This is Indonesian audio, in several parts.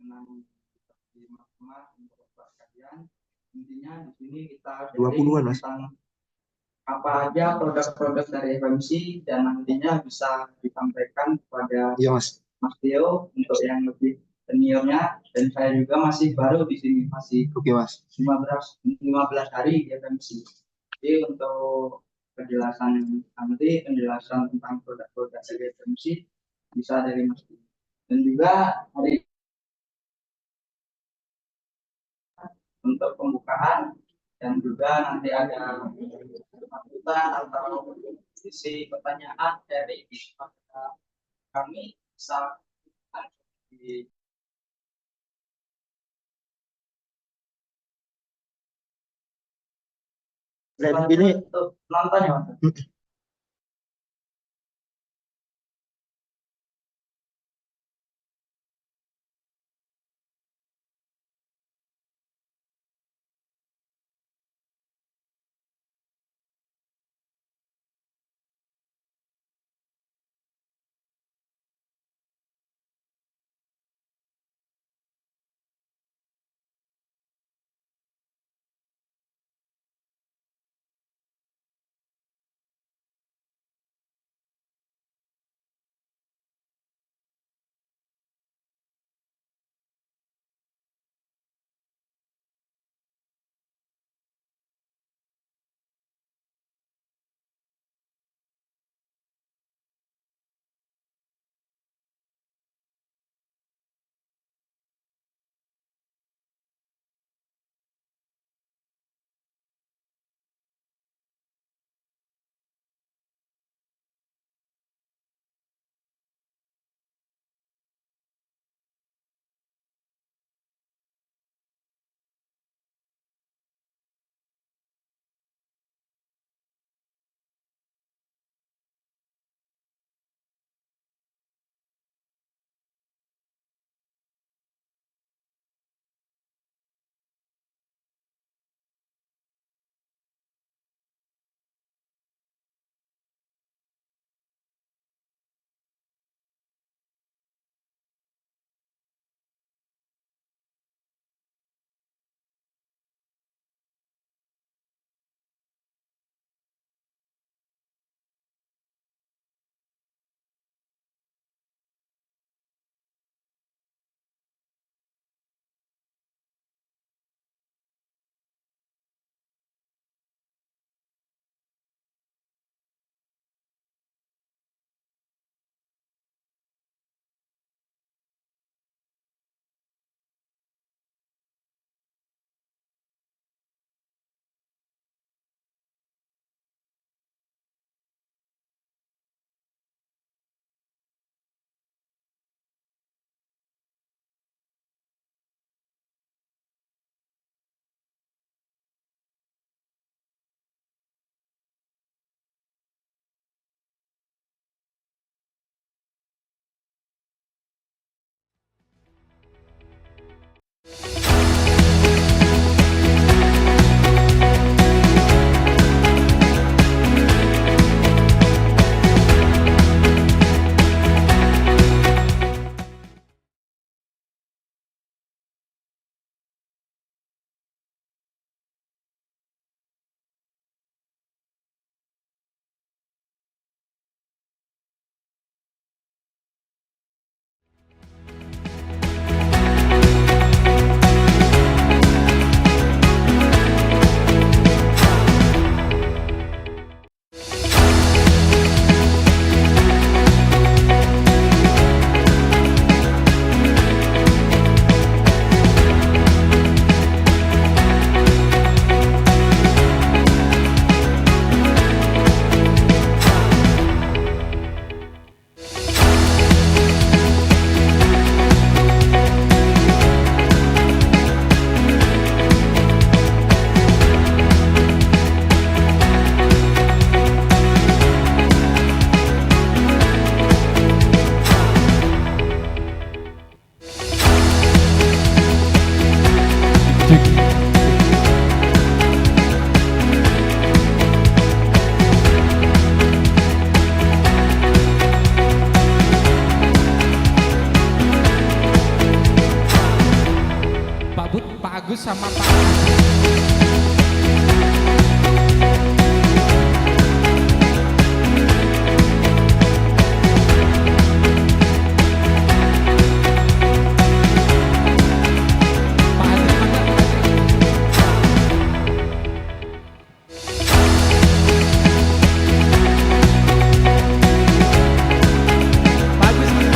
menang di mahkamah untuk kalian. Intinya di sini kita 20-an mas. tentang apa aja produk-produk dari FMC dan nantinya bisa disampaikan kepada Iya mas. Mas Tio untuk yang lebih seniornya, dan saya juga masih baru di sini, masih Oke mas. 15 hari di FMC. Jadi untuk penjelasan tentang produk-produk dari FMC bisa dari Mas Tio. Dan juga hari untuk pembukaan, dan juga nanti ada sambutan atau isi pertanyaan dari kami bisa di Dan ini untuk nonton ya Mas. sama Pak Adi. Pak Adi mana? Pak Agus mana?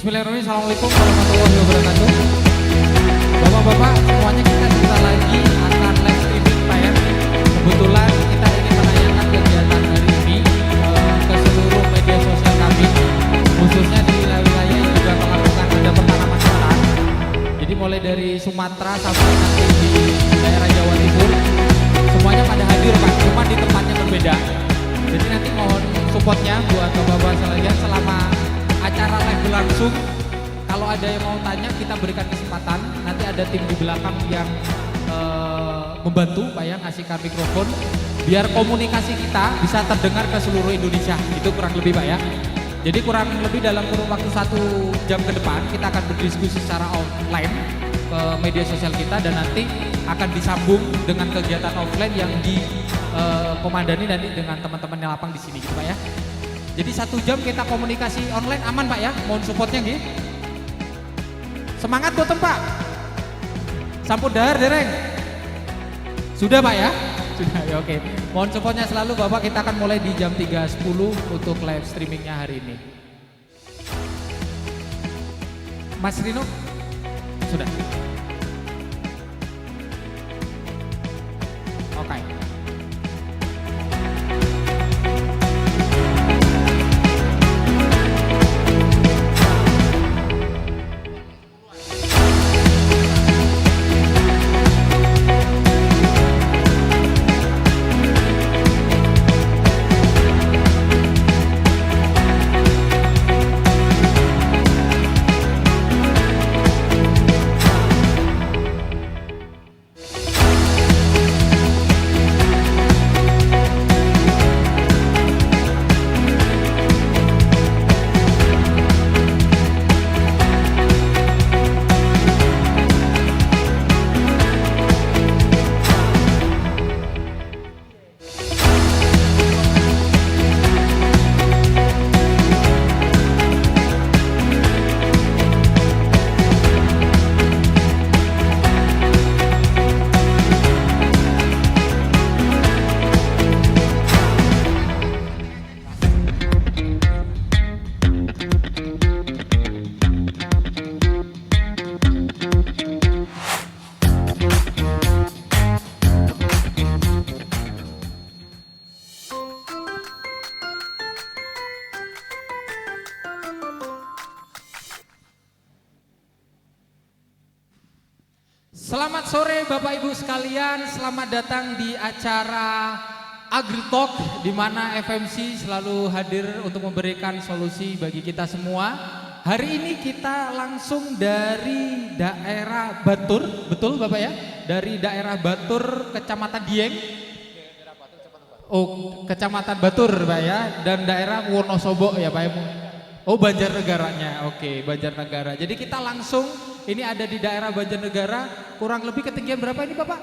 Bismillahirrahmanirrahim. Assalamualaikum warahmatullahi wabarakatuh. Bapak-bapak semuanya, kita sebentar lagi akan live streaming Pak ya. Kebetulan kita ingin menayangkan kegiatan hari ini ke seluruh media sosial kami, khususnya di wilayah-wilayah yang juga melakukan ada pertanaman ketan. Jadi mulai dari Sumatera sampai nanti di daerah Jawa Timur, semuanya pada hadir Pak, cuma di tempatnya berbeda. Jadi nanti mohon supportnya buat bapak-bapak sekalian selama acara live berlangsung. Kalau ada yang mau tanya, kita berikan kesempatan. Nanti ada tim di belakang yang membantu Pak ya, ngasihkan mikrofon biar komunikasi kita bisa terdengar ke seluruh Indonesia. Itu kurang lebih Pak ya. Jadi kurang lebih dalam kurun waktu 1 jam ke depan kita akan berdiskusi secara online ke media sosial kita, dan nanti akan disambung dengan kegiatan offline yang dikomandani nanti dengan teman-teman yang lapang di sini gitu Pak ya. Jadi 1 jam kita komunikasi online aman Pak ya, mohon supportnya gitu. Semangat boten Pak. Sampun dahar dereng. Sudah Pak ya? Sudah ya, oke. Mohon supportnya selalu Bapak, kita akan mulai di jam 3.10 untuk live streamingnya hari ini. Mas Rino? Sudah. Oke. Selamat sore Bapak Ibu sekalian, selamat datang di acara AgriTalk di mana FMC selalu hadir untuk memberikan solusi bagi kita semua. Hari ini kita langsung dari daerah Batur, betul Bapak ya? Dari daerah Batur, Kecamatan Dieng. Oh, Kecamatan Batur Pak ya, dan daerah Wonosobo ya Pak ya. Oh, Banjarnegaranya. Oke, Banjarnegara. Jadi kita langsung ini ada di daerah Banjarnegara, kurang lebih ketinggian berapa ini Bapak?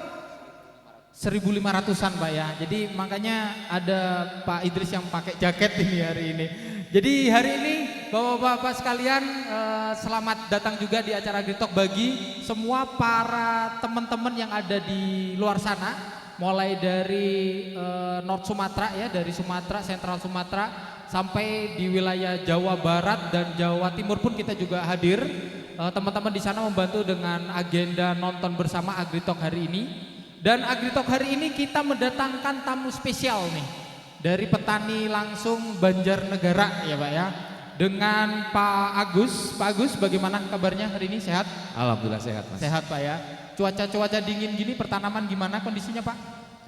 1.500-an Pak ya. Jadi makanya ada Pak Idris yang pakai jaket ini hari ini. Jadi hari ini Bapak-bapak sekalian selamat datang juga di acara AgriTalk bagi semua para teman-teman yang ada di luar sana, mulai dari North Sumatera ya, dari Sumatera, Sentral Sumatera sampai di wilayah Jawa Barat dan Jawa Timur pun kita juga hadir. Teman-teman di sana membantu dengan agenda nonton bersama AgriTalk hari ini. Dan AgriTalk hari ini kita mendatangkan tamu spesial nih dari petani langsung Banjarnegara ya Pak ya. Dengan Pak Agus. Pak Agus bagaimana kabarnya hari ini, sehat? Alhamdulillah sehat Mas. Sehat Pak ya. Cuaca dingin gini pertanaman gimana kondisinya Pak?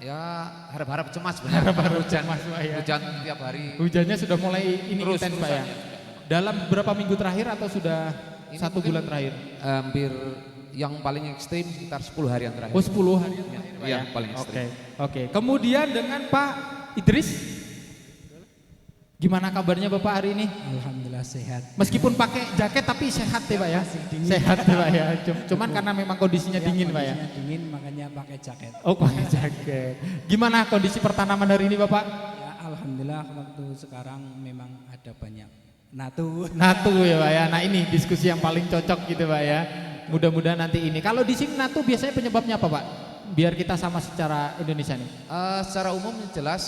Ya harap-harap cemas benar. Harap-harap hujan, cemas, Pak, ya. Hujan tiap hari. Hujannya sudah mulai ini Terus, intens Pak ya. Dalam beberapa minggu terakhir atau sudah Ini 1 bulan terakhir? Hampir yang paling ekstrim sekitar 10 hari yang terakhir. Oh 10 hari terakhir, Pak Iya, ya? paling ekstrim. Oke. Kemudian dengan Pak Idris, gimana kabarnya Bapak hari ini? Alhamdulillah sehat. Meskipun pakai jaket tapi sehat ya Pak ya? Sehat ya Pak ya. Cuman karena memang kondisinya dingin Pak ya? Kondisinya dingin makanya pakai jaket. Oh pakai jaket. Gimana kondisi pertanaman hari ini Bapak? Ya alhamdulillah waktu sekarang memang ada banyak natu. Natu ya Pak ya. Nah ini diskusi yang paling cocok gitu Pak ya. Mudah-mudahan nanti ini. Kalau di sini natu biasanya penyebabnya apa Pak? Biar kita sama secara Indonesia nih. Secara umum jelas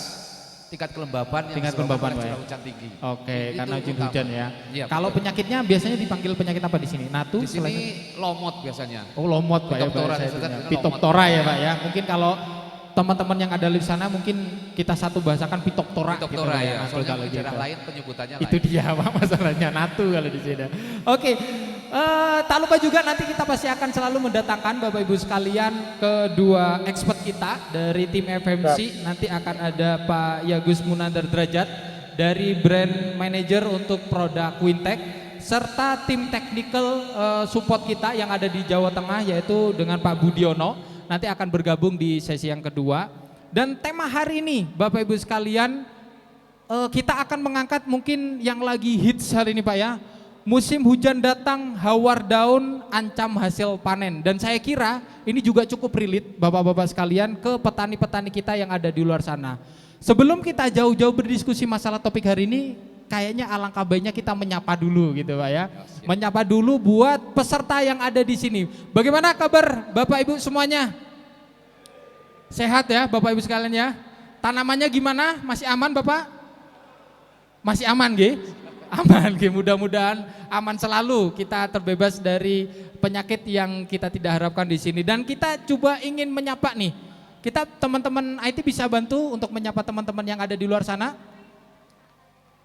tingkat kelembaban yang Tingkat disebabkan kelembaban, oleh Pak ya. curah hujan tinggi. Oke, Itu karena utama. hujan ya. Iya, Kalau betul. penyakitnya biasanya dipanggil penyakit apa di sini? Natu? Di sini lomot biasanya. Oh lomot Pak ya. Pitoptora, bahasa disebutkan itunya. lomot. Pitoptora ya Pak ya. Mungkin kalau teman-teman yang ada di sana mungkin kita satu bahasakan pitoptora. Pitoptora Pak ya. Natu Soalnya kalau di daerah gitu. lain penyebutannya Itu lain. dia Pak masalahnya natu kalau di sini. Oke. Tak lupa juga nanti kita pasti akan selalu mendatangkan Bapak Ibu sekalian kedua expert kita dari tim FMC. Nanti akan ada Pak Yagus Munandar Derajat dari brand manager untuk produk Quintech serta tim technical support kita yang ada di Jawa Tengah yaitu dengan Pak Budiono. Nanti akan bergabung di sesi yang kedua. Dan tema hari ini Bapak Ibu sekalian kita akan mengangkat mungkin yang lagi hits hari ini Pak ya. Musim hujan datang, hawar daun, ancam hasil panen. Dan saya kira ini juga cukup relate Bapak-bapak sekalian ke petani-petani kita yang ada di luar sana. Sebelum kita jauh-jauh berdiskusi masalah topik hari ini, kayaknya alangkah baiknya kita menyapa dulu gitu Pak ya. Menyapa dulu buat peserta yang ada di sini. Bagaimana kabar Bapak Ibu semuanya? Sehat ya Bapak Ibu sekalian ya? Tanamannya gimana? Masih aman Bapak? Masih aman nggih? Aman nggih, mudah-mudahan aman selalu. Kita terbebas dari penyakit yang kita tidak harapkan di sini. Dan kita coba ingin menyapa nih. Kita teman-teman IT bisa bantu untuk menyapa teman-teman yang ada di luar sana.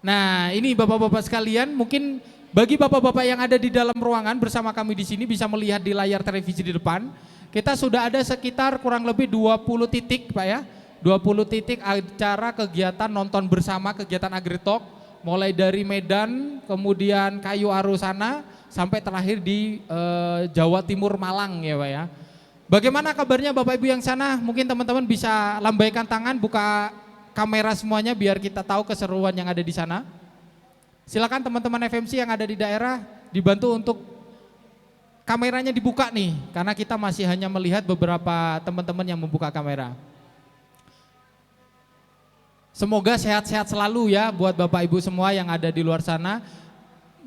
Nah, ini Bapak-bapak sekalian, mungkin bagi Bapak-bapak yang ada di dalam ruangan bersama kami di sini bisa melihat di layar televisi di depan. Kita sudah ada sekitar kurang lebih 20 titik Pak ya. 20 titik acara kegiatan nonton bersama kegiatan AgriTalk. Mulai dari Medan, kemudian Kayu Aru sana, sampai terakhir di Jawa Timur Malang ya Pak ya. Bagaimana kabarnya Bapak Ibu yang sana? Mungkin teman-teman bisa lambaikan tangan, buka kamera semuanya biar kita tahu keseruan yang ada di sana. Silakan teman-teman FMC yang ada di daerah dibantu untuk kameranya dibuka nih, karena kita masih hanya melihat beberapa teman-teman yang membuka kamera. Semoga sehat-sehat selalu ya buat Bapak Ibu semua yang ada di luar sana.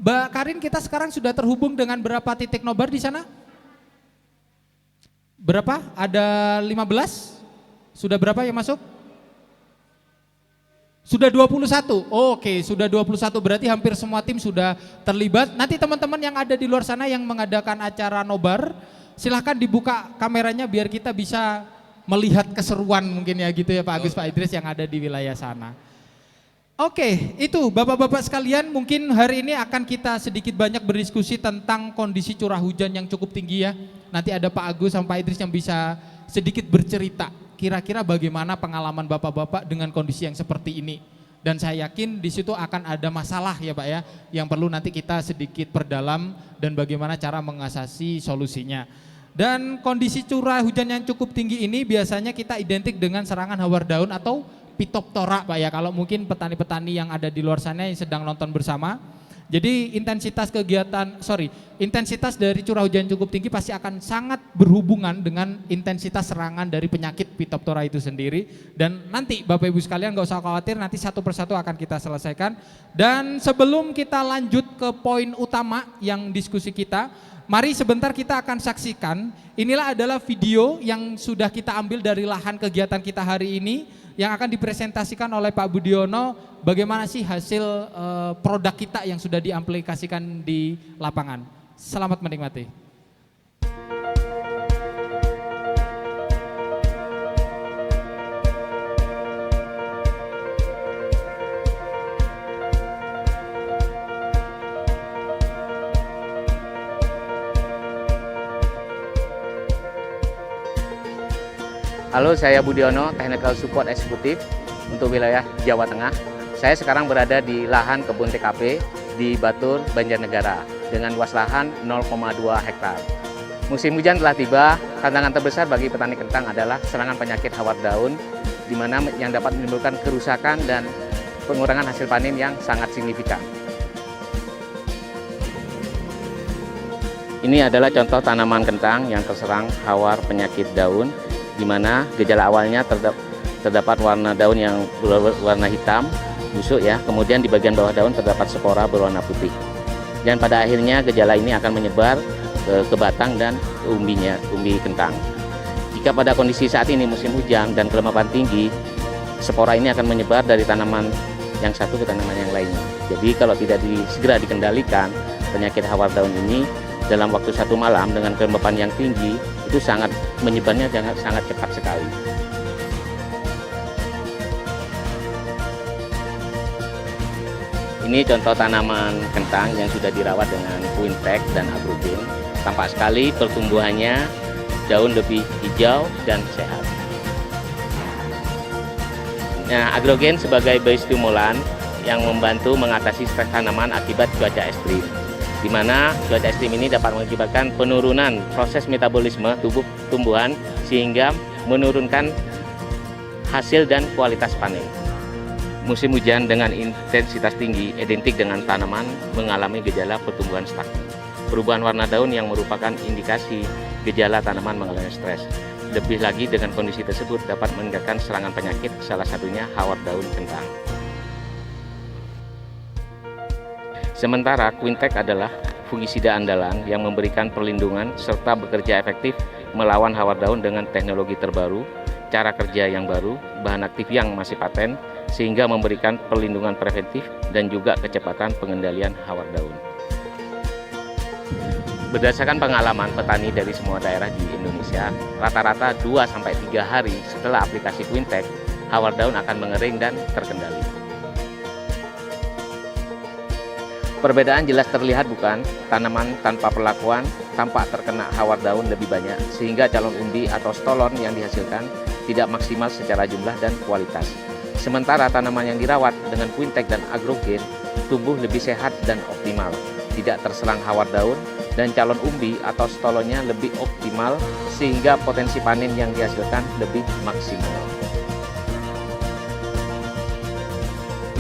Mbak Karin, kita sekarang sudah terhubung dengan berapa titik nobar di sana? Berapa? Ada 15? Sudah berapa yang masuk? Sudah 21. Oke, sudah 21 berarti hampir semua tim sudah terlibat. Nanti teman-teman yang ada di luar sana yang mengadakan acara nobar, silahkan dibuka kameranya biar kita bisa melihat keseruan mungkin ya gitu ya Pak Agus, Pak Idris yang ada di wilayah sana. Oke, itu Bapak-bapak sekalian, mungkin hari ini akan kita sedikit banyak berdiskusi tentang kondisi curah hujan yang cukup tinggi ya. nanti ada Pak Agus sama Pak Idris yang bisa sedikit bercerita kira-kira bagaimana pengalaman Bapak-bapak dengan kondisi yang seperti ini. Dan saya yakin di situ akan ada masalah ya Pak ya, yang perlu nanti kita sedikit perdalam dan bagaimana cara mengatasi solusinya. Dan kondisi curah hujan yang cukup tinggi ini biasanya kita identik dengan serangan hawar daun atau Phytophthora Pak ya, kalau mungkin petani-petani yang ada di luar sana yang sedang nonton bersama. Jadi intensitas dari curah hujan cukup tinggi pasti akan sangat berhubungan dengan intensitas serangan dari penyakit Phytophthora itu sendiri. Dan nanti Bapak Ibu sekalian gak usah khawatir, nanti satu persatu akan kita selesaikan. Dan sebelum kita lanjut ke poin utama yang diskusi kita, mari sebentar kita akan saksikan, inilah adalah video yang sudah kita ambil dari lahan kegiatan kita hari ini, yang akan dipresentasikan oleh Pak Budiono, bagaimana sih hasil produk kita yang sudah diaplikasikan di lapangan. Selamat menikmati. Halo, saya Budiono, Technical Support Eksekutif untuk wilayah Jawa Tengah. Saya sekarang berada di lahan kebun TKP di Batur, Banjarnegara dengan luas lahan 0,2 hektar. Musim hujan telah tiba, tantangan terbesar bagi petani kentang adalah serangan penyakit hawar daun, di mana yang dapat menimbulkan kerusakan dan pengurangan hasil panen yang sangat signifikan. Ini adalah contoh tanaman kentang yang terserang hawar penyakit daun, di mana gejala awalnya terdapat warna daun yang berwarna hitam, busuk ya, kemudian di bagian bawah daun terdapat spora berwarna putih. Dan pada akhirnya gejala ini akan menyebar ke batang dan umbi kentang. Jika pada kondisi saat ini musim hujan dan kelembapan tinggi, spora ini akan menyebar dari tanaman yang satu ke tanaman yang lainnya. Jadi kalau tidak segera dikendalikan, penyakit hawar daun ini dalam waktu 1 malam dengan kelembapan yang tinggi itu menyebarnya sangat cepat sekali. Ini contoh tanaman kentang yang sudah dirawat dengan Quintec dan Agrogen. Tampak sekali pertumbuhannya daun lebih hijau dan sehat. Nah, Agrogen sebagai biostimulan yang membantu mengatasi stres tanaman akibat cuaca ekstrim, di mana cuaca ekstrim ini dapat mengakibatkan penurunan proses metabolisme tumbuhan sehingga menurunkan hasil dan kualitas panen. Musim hujan dengan intensitas tinggi identik dengan tanaman mengalami gejala pertumbuhan stagnan. Perubahan warna daun yang merupakan indikasi gejala tanaman mengalami stres. Lebih lagi dengan kondisi tersebut dapat meningkatkan serangan penyakit, salah satunya hawar daun kentang. Sementara Quintec adalah fungisida andalan yang memberikan perlindungan serta bekerja efektif melawan hawar daun dengan teknologi terbaru, cara kerja yang baru, bahan aktif yang masih paten, sehingga memberikan perlindungan preventif dan juga kecepatan pengendalian hawar daun. Berdasarkan pengalaman petani dari semua daerah di Indonesia, rata-rata 2-3 hari setelah aplikasi Quintec, hawar daun akan mengering dan terkendali. Perbedaan jelas terlihat bukan? Tanaman tanpa perlakuan tampak terkena hawar daun lebih banyak, sehingga calon umbi atau stolon yang dihasilkan tidak maksimal secara jumlah dan kualitas. Sementara tanaman yang dirawat dengan Quintec dan Agrogen tumbuh lebih sehat dan optimal, tidak terserang hawar daun, dan calon umbi atau stolonnya lebih optimal, sehingga potensi panen yang dihasilkan lebih maksimal.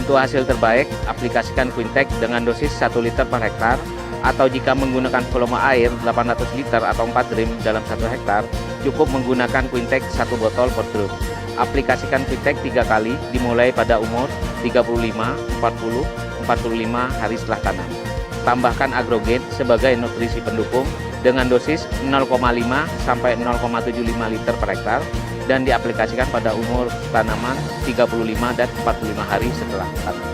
Untuk hasil terbaik, aplikasikan Quintec dengan dosis 1 liter per hektar, atau jika menggunakan volume air 800 liter atau 4 drim dalam 1 hektar, cukup menggunakan Quintec 1 botol per drum. Aplikasikan Quintec 3 kali, dimulai pada umur 35, 40, 45 hari setelah tanam. Tambahkan Agrogen sebagai nutrisi pendukung dengan dosis 0,5 sampai 0,75 liter per hektar, dan diaplikasikan pada umur tanaman 35 dan 45 hari setelah tanam.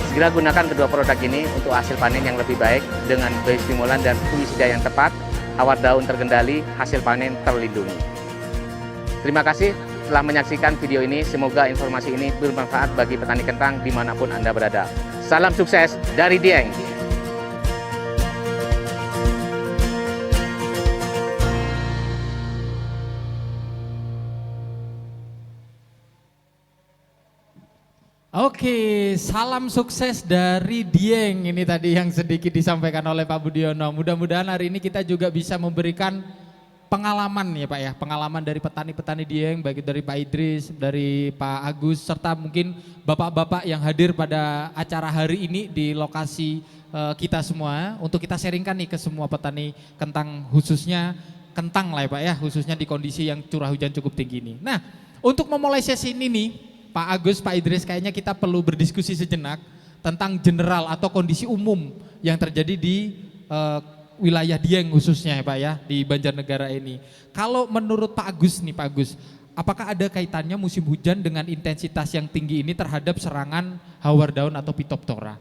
Segera gunakan kedua produk ini untuk hasil panen yang lebih baik dengan biostimulan dan fungisida yang tepat, hawar daun terkendali, hasil panen terlindungi. Terima kasih. telah menyaksikan video ini. Semoga informasi ini bermanfaat bagi petani kentang dimanapun Anda berada. Salam sukses dari Dieng. Oke, salam sukses dari Dieng. Ini tadi yang sedikit disampaikan oleh Pak Budiono. Mudah-mudahan hari ini kita juga bisa memberikan pengalaman ya Pak ya, pengalaman dari petani-petani Dieng, baik dari Pak Idris, dari Pak Agus, serta mungkin bapak-bapak yang hadir pada acara hari ini di lokasi kita semua, untuk kita sharingkan nih ke semua petani kentang, khususnya kentang lah ya Pak ya, khususnya di kondisi yang curah hujan cukup tinggi ini. Nah, untuk memulai sesi ini nih, Pak Agus, Pak Idris, kayaknya kita perlu berdiskusi sejenak tentang general atau kondisi umum yang terjadi di wilayah Dieng khususnya ya Pak ya, di Banjarnegara ini. Kalau menurut Pak Agus nih Pak Agus, apakah ada kaitannya musim hujan dengan intensitas yang tinggi ini terhadap serangan hawar daun atau Phytophthora?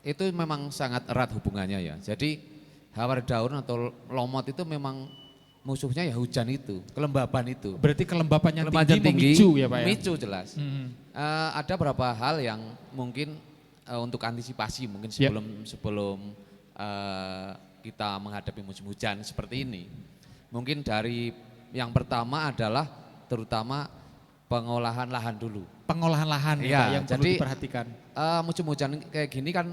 Itu memang sangat erat hubungannya ya. Jadi hawar daun atau lomot itu memang musuhnya ya hujan itu, kelembaban itu. Berarti kelembaban yang Kelembaban tinggi memicu ya Pak ya? Memicu jelas. Ada beberapa hal yang mungkin untuk antisipasi mungkin sebelum kita menghadapi musim hujan seperti ini. Mungkin dari yang pertama adalah terutama pengolahan lahan dulu. Pengolahan lahan ya, Pak, yang perlu diperhatikan. Musim hujan kayak gini kan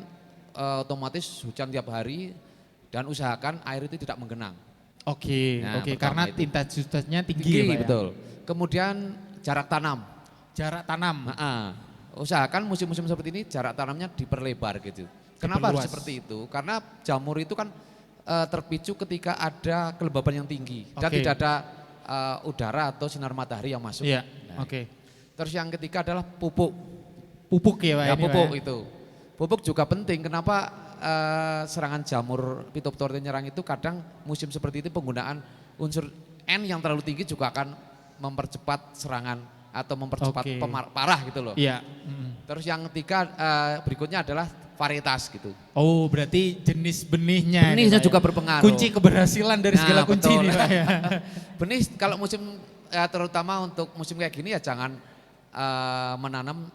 otomatis hujan tiap hari dan usahakan air itu tidak menggenang. Oke, Nah, karena itu. intensitasnya tinggi ya Pak ya? Betul. Kemudian jarak tanam. Jarak tanam. Usahakan musim-musim seperti ini jarak tanamnya diperlebar gitu. Kenapa harus seperti itu? Karena jamur itu kan terpicu ketika ada kelembaban yang tinggi dan tidak ada udara atau sinar matahari yang masuk. Iya. Nah, Oke. Terus yang ketiga adalah pupuk. Pupuk ya Pak Ya, ini, pupuk Pak ya? itu. Pupuk juga penting. Kenapa serangan jamur Phytophthora nyerang itu kadang musim seperti itu penggunaan unsur N yang terlalu tinggi juga akan mempercepat serangan atau mempercepat parah gitu loh. Iya. Terus yang ketiga berikutnya adalah varietas gitu. Oh, berarti jenis benihnya. Benihnya nih, Pak, juga ya? berpengaruh. Kunci keberhasilan dari segala kunci betul. nih Pak ya. Benih kalau musim terutama untuk musim kayak gini ya jangan menanam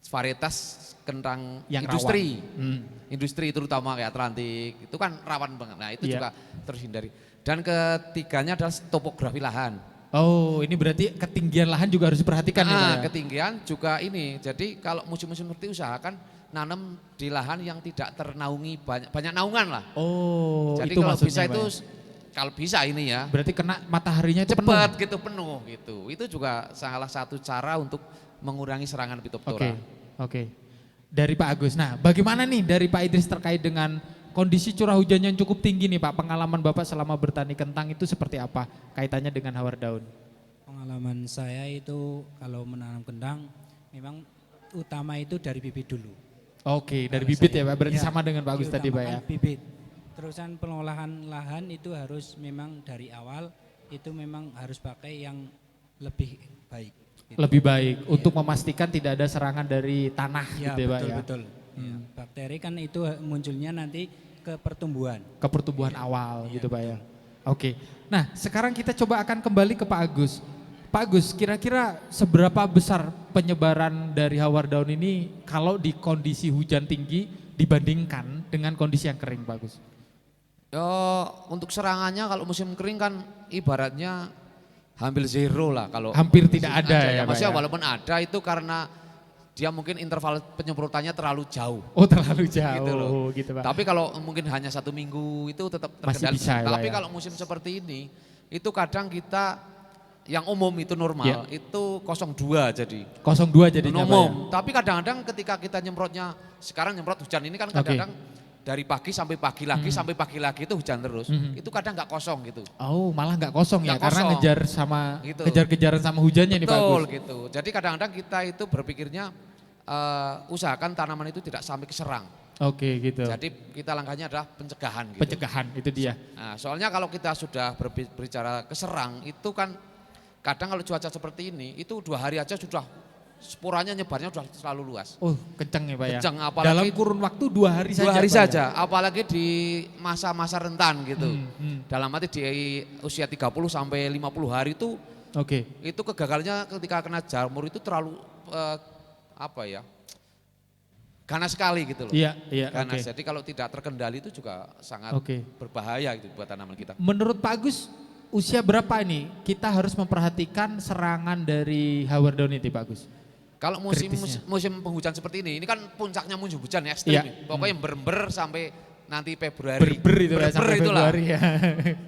varietas kentang Yang industri. rawan. Industri terutama kayak Atlantik itu kan rawan banget. Nah, itu Iya. juga terhindari. Dan ketiganya adalah topografi lahan. Oh, ini berarti ketinggian lahan juga harus diperhatikan ya Pak ya? Ketinggian juga ini. Jadi kalau musim-musim seperti usahakan nanam di lahan yang tidak ternaungi banyak naungan lah. Oh, Jadi itu kalau maksudnya bisa Pak itu ya? kalau bisa ini ya. Berarti kena mataharinya itu Cepat gitu penuh gitu. Itu juga salah satu cara untuk mengurangi serangan Phytophthora. Oke. Dari Pak Agus. Nah, bagaimana nih dari Pak Idris terkait dengan kondisi curah hujan yang cukup tinggi nih Pak? Pengalaman Bapak selama bertani kentang itu seperti apa kaitannya dengan hawar daun? Pengalaman saya itu kalau menanam kentang memang utama itu dari bibit dulu. Oke, dari Kalau bibit saya- ya Pak, berarti ya, sama dengan Pak Agus tadi Pak ya? diutamakan bibit. Terusan pengolahan lahan itu harus memang dari awal itu memang harus pakai yang lebih baik. Gitu. Lebih baik untuk memastikan tidak ada serangan dari tanah Ya, gitu ya Pak ya? betul. Ya, bakteri kan itu munculnya nanti ke pertumbuhan. Ke pertumbuhan awal Iya, gitu Pak ya? Oke, nah sekarang kita coba akan kembali ke Pak Agus. Pak Agus, kira-kira seberapa besar penyebaran dari hawar daun ini kalau di kondisi hujan tinggi dibandingkan dengan kondisi yang kering Pak Agus? Untuk serangannya kalau musim kering kan ibaratnya hampir zero lah kalau Hampir tidak ada ya Pak Maksudnya ya? walaupun ada itu karena dia mungkin interval penyemprotannya terlalu jauh. Oh terlalu jauh Gitu loh. gitu Pak. Tapi kalau mungkin hanya 1 minggu itu tetap Masih terkendali. bisa ya, Pak Tapi ya? kalau musim seperti ini itu kadang kita yang umum itu normal itu 02 jadi. 02 jadinya Pak ya? Umum. Tapi kadang-kadang ketika kita nyemprotnya sekarang nyemprot hujan ini kan kadang-kadang dari pagi sampai pagi lagi sampai pagi lagi itu hujan terus. Itu kadang nggak kosong gitu. Oh malah nggak kosong ya Nggak karena kosong. ngejar sama Gitu. kejar-kejaran sama hujannya nih Pak Agus. Betul gitu. Jadi kadang-kadang kita itu berpikirnya usahakan tanaman itu tidak sampai keserang. Oke gitu. Jadi kita langkahnya adalah pencegahan gitu. Pencegahan itu dia. Nah, soalnya kalau kita sudah berbicara keserang itu kan kadang kalau cuaca seperti ini itu 2 hari aja sudah sporanya nyebarnya sudah terlalu luas. Oh kenceng ya Pak ya. Kenceng, apalagi dalam kurun waktu 2 hari 2 saja. hari Pak ya? saja, apalagi di masa-masa rentan gitu. Dalam arti di usia 30 sampai 50 hari itu Oke. Itu kegagalannya ketika kena jamur itu terlalu ganas sekali gitu loh. Iya, iya, Ganas. oke. Jadi kalau tidak terkendali itu juga sangat Oke. berbahaya gitu buat tanaman kita. Menurut Pak Agus, usia berapa ini kita harus memperhatikan serangan dari hawar daun ini Pak Agus? Kalau musim Kritisnya. musim penghujan seperti ini kan puncaknya musim hujan ya ekstrim. Iya. Ya. Pokoknya berember sampai nanti Februari. Berber itu ya, Berber sampai itulah. Februari ya.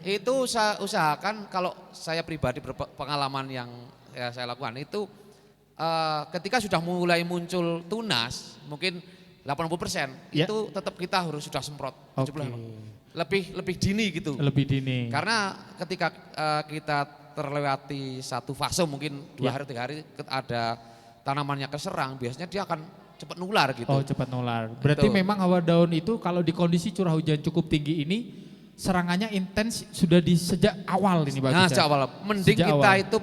Itu usahakan kalau saya pribadi pengalaman yang saya lakukan itu ketika sudah mulai muncul tunas mungkin 80% Ya. itu tetap kita harus sudah semprot. Oke. 70. Lebih dini gitu. Lebih dini. Karena ketika kita terlewati satu fase mungkin 2 Ya. hari 3 hari ada tanamannya keserang biasanya dia akan cepat nular gitu. Oh, cepat nular. Berarti Betul. memang hawar daun itu kalau di kondisi curah hujan cukup tinggi ini serangannya intens sudah di sejak awal ini Pak Nah, Agus, ya? sejak awal. Mending Sejak kita awal. itu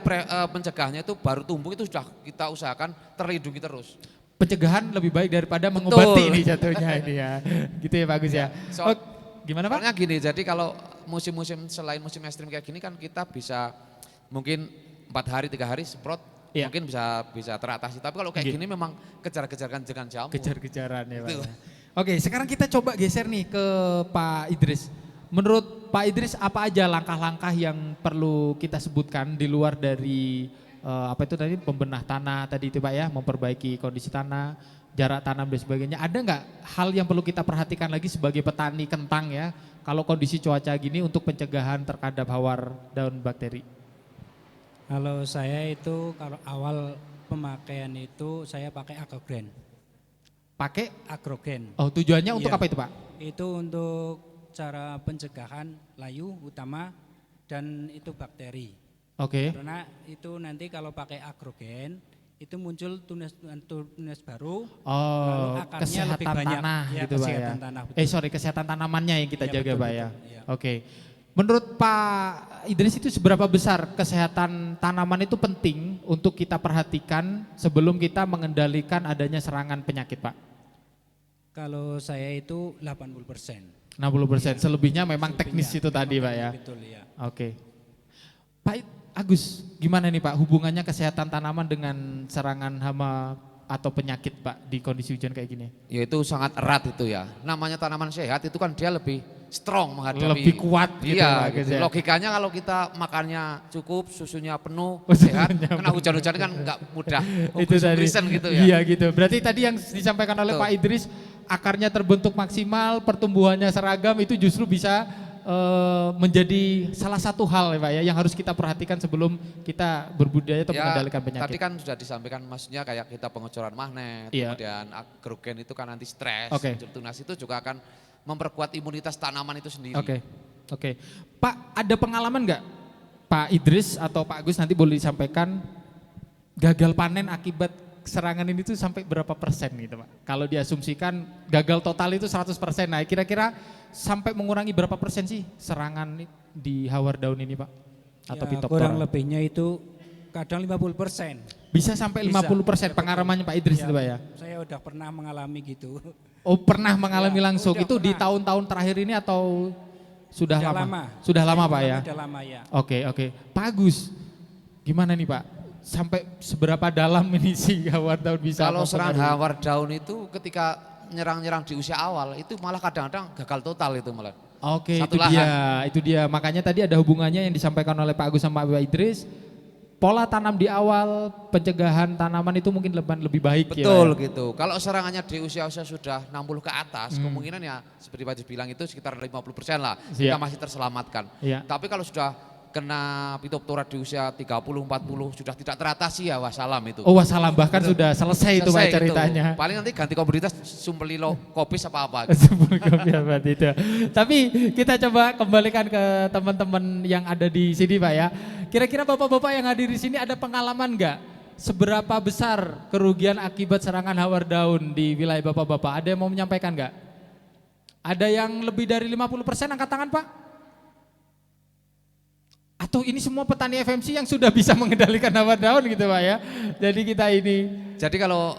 pencegahannya itu baru tumbuh itu sudah kita usahakan terlindungi terus. Pencegahan lebih baik daripada mengobati Betul. ini jatuhnya ini ya. Gitu ya Pak Agus ya. So- Oh, gimana Pak? Soalnya gini, jadi kalau musim-musim selain musim ekstrim kayak gini kan kita bisa mungkin 4 hari 3 hari semprot Iya. mungkin bisa teratasi. Tapi kalau kayak Oke. gini memang kejar-kejaran dengan jamur. Kejar-kejaran ya Pak. Itu. ya. Oke, sekarang kita coba geser nih ke Pak Idris. Menurut Pak Idris apa aja langkah-langkah yang perlu kita sebutkan di luar dari apa itu tadi pembenah tanah tadi itu Pak ya, memperbaiki kondisi tanah, jarak tanam dan sebagainya. Ada nggak hal yang perlu kita perhatikan lagi sebagai petani kentang ya, kalau kondisi cuaca gini untuk pencegahan terhadap hawar daun bakteri? Kalau saya itu kalau awal pemakaian itu saya pakai agrogen. Pakai? Agrogen. Oh tujuannya untuk Iya. apa itu Pak? Itu untuk cara pencegahan layu utama dan itu bakteri. Oke. Karena itu nanti kalau pakai agrogen itu muncul tunas baru. Oh, lalu akarnya kesehatan lebih banyak. tanah Ya, gitu Pak ya. kesehatan tanah, betul. Kesehatan tanamannya yang kita Iya, jaga betul, Pak ya. betul, iya. Oke. Menurut Pak Idris itu seberapa besar kesehatan tanaman itu penting untuk kita perhatikan sebelum kita mengendalikan adanya serangan penyakit Pak? Kalau saya itu 80%. 60%, selebihnya memang Selebihnya teknis itu memang tadi Pak ya. Betul ya. Oke. Pak Agus, gimana nih Pak hubungannya kesehatan tanaman dengan serangan hama atau penyakit Pak di kondisi hujan kayak gini? Ya itu sangat erat itu ya. Namanya tanaman sehat itu kan dia lebih strong menghadapi. Lebih kuat gitu Iya, Pak Agus gitu. ya. Logikanya kalau kita makannya cukup, susunya penuh, Oh, sehat, susunya kena hujan-hujan kan nggak mudah. Itu tadi. Grisen gitu ya. Iya gitu. Berarti tadi yang disampaikan oleh Betul. Pak Idris, akarnya terbentuk maksimal, pertumbuhannya seragam itu justru bisa menjadi salah satu hal ya Pak ya yang harus kita perhatikan sebelum kita berbudidaya atau mengendalikan penyakit. Tadi kan sudah disampaikan maksudnya kayak kita pengecoran magnet, Iya. kemudian agrogen itu kan anti stres, Oke. muncul tunas itu juga akan memperkuat imunitas tanaman itu sendiri. Oke. Oke. Pak, ada pengalaman nggak Pak Idris atau Pak Agus nanti boleh disampaikan gagal panen akibat serangan ini tuh sampai berapa persen gitu Pak? Kalau diasumsikan gagal total itu 100%. Nah, kira-kira sampai mengurangi berapa persen sih serangan di hawar daun ini Pak? Atau Ya, Phytophthora? kurang lebihnya itu kadang 50%. Bisa sampai Bisa. 50% pengalamannya Pak Idris itu Pak ya? Saya udah pernah mengalami gitu. Oh, pernah mengalami Ya, langsung. udah Itu di pernah. tahun-tahun terakhir ini atau sudah Udah lama? Sudah Saya lama Pak mengalami ya? Udah lama ya. Oke. Pak Agus, gimana nih Pak? Sampai seberapa dalam ini si hawar daun bisa Kalau serangan mempengaruhi? hawar daun itu ketika nyerang-nyerang di usia awal itu malah kadang-kadang gagal total itu malah. Oke, Satu itu dia. Makanya tadi ada hubungannya yang disampaikan oleh Pak Agus sama Pak Idris. Pola tanam di awal, pencegahan tanaman itu mungkin lebih baik Betul ya. gitu. Kalau serangannya di usia-usia sudah 60 ke atas, kemungkinan ya seperti Pak Jis bilang itu sekitar 50% lah. Siap. Kita masih terselamatkan. Iya. Tapi kalau sudah kena Phytophthora di usia 30-40 sudah tidak teratasi ya wassalam itu. Oh wassalam, bahkan sudah selesai itu Pak Selesai ceritanya. Gitu. Paling nanti ganti komoditas sumpelilo kopis apa-apa. Gitu. Sebelum kopi apa itu. Tapi kita coba kembalikan ke teman-teman yang ada di sini Pak ya. Kira-kira bapak-bapak yang hadir di sini ada pengalaman nggak? Seberapa besar kerugian akibat serangan hawar daun di wilayah bapak-bapak? Ada yang mau menyampaikan nggak? Ada yang lebih dari 50% angkat tangan Pak? Atau ini semua petani FMC yang sudah bisa mengendalikan hawar daun gitu Pak ya. Jadi kita ini. Jadi kalau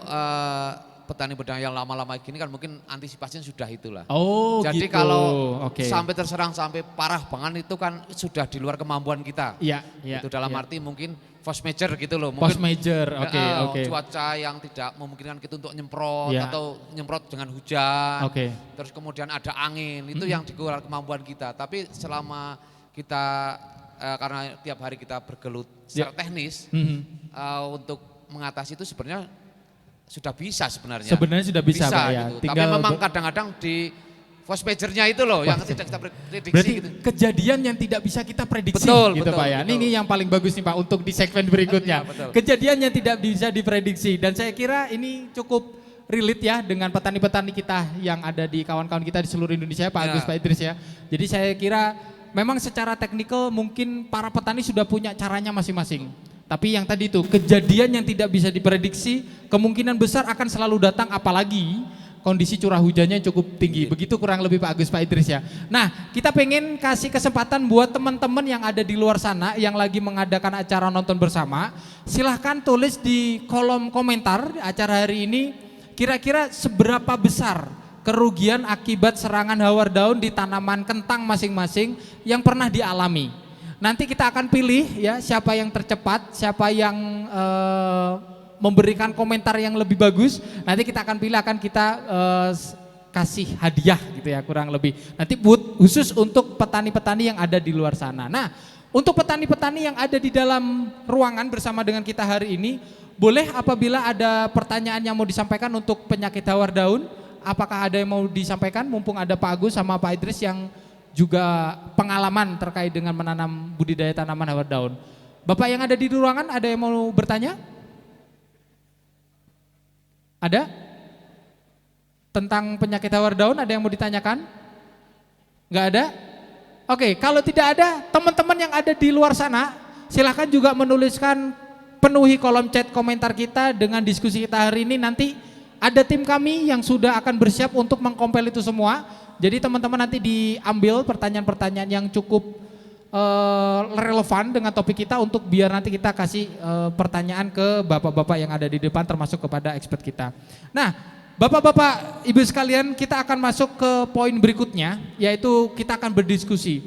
petani-petani yang lama-lama gini kan mungkin antisipasinya sudah itulah. Oh Jadi gitu. kalau Oke. sampai terserang sampai parah banget itu kan sudah di luar kemampuan kita. Iya, iya. Itu dalam iya. arti mungkin force major gitu loh. Post Mungkin major, oke, oke. cuaca yang tidak memungkinkan kita untuk nyemprot Iya. atau nyemprot dengan hujan. Oke. Terus kemudian ada angin, itu yang di luar kemampuan kita. Tapi selama kita karena tiap hari kita bergelut secara teknis untuk mengatasi itu sebenarnya sudah bisa sebenarnya. Sebenarnya sudah bisa, Pak, ya. Gitu. Tinggal Tapi memang kadang-kadang di force majornya itu loh yang tidak kita prediksi Berarti gitu. kejadian yang tidak bisa kita prediksi Betul, gitu betul, Pak ya. betul. Ini yang paling bagus nih Pak untuk di segmen berikutnya. Betul. Kejadian yang tidak bisa diprediksi dan saya kira ini cukup relate ya dengan petani-petani kita yang ada di kawan-kawan kita di seluruh Indonesia Pak Ya. Agus, Pak Idris ya. Jadi saya kira memang secara teknikal mungkin para petani sudah punya caranya masing-masing. Tapi yang tadi itu kejadian yang tidak bisa diprediksi kemungkinan besar akan selalu datang apalagi kondisi curah hujannya cukup tinggi. Begitu kurang lebih Pak Agus, Pak Idris ya. Nah, kita pengen kasih kesempatan buat teman-teman yang ada di luar sana yang lagi mengadakan acara nonton bersama. Silahkan tulis di kolom komentar acara hari ini kira-kira seberapa besar kerugian akibat serangan hawar daun di tanaman kentang masing-masing yang pernah dialami. Nanti kita akan pilih ya siapa yang tercepat, siapa yang memberikan komentar yang lebih bagus. Nanti kita akan pilih, akan kita kasih hadiah gitu ya kurang lebih. Nanti buat khusus untuk petani-petani yang ada di luar sana. Nah, untuk petani-petani yang ada di dalam ruangan bersama dengan kita hari ini, boleh apabila ada pertanyaan yang mau disampaikan untuk penyakit hawar daun, apakah ada yang mau disampaikan? Mumpung ada Pak Agus sama Pak Idris yang juga pengalaman terkait dengan menanam budidaya tanaman hawar daun. Bapak yang ada di ruangan ada yang mau bertanya? Ada? Tentang penyakit hawar daun ada yang mau ditanyakan? Enggak ada? Oke, kalau tidak ada, teman-teman yang ada di luar sana silahkan juga menuliskan, penuhi kolom chat komentar kita dengan diskusi kita hari ini. Nanti ada tim kami yang sudah akan bersiap untuk mengkompil itu semua. Jadi teman-teman nanti diambil pertanyaan-pertanyaan yang cukup relevan dengan topik kita untuk biar nanti kita kasih pertanyaan ke bapak-bapak yang ada di depan termasuk kepada expert kita. Nah, bapak-bapak, ibu sekalian, kita akan masuk ke poin berikutnya, yaitu kita akan berdiskusi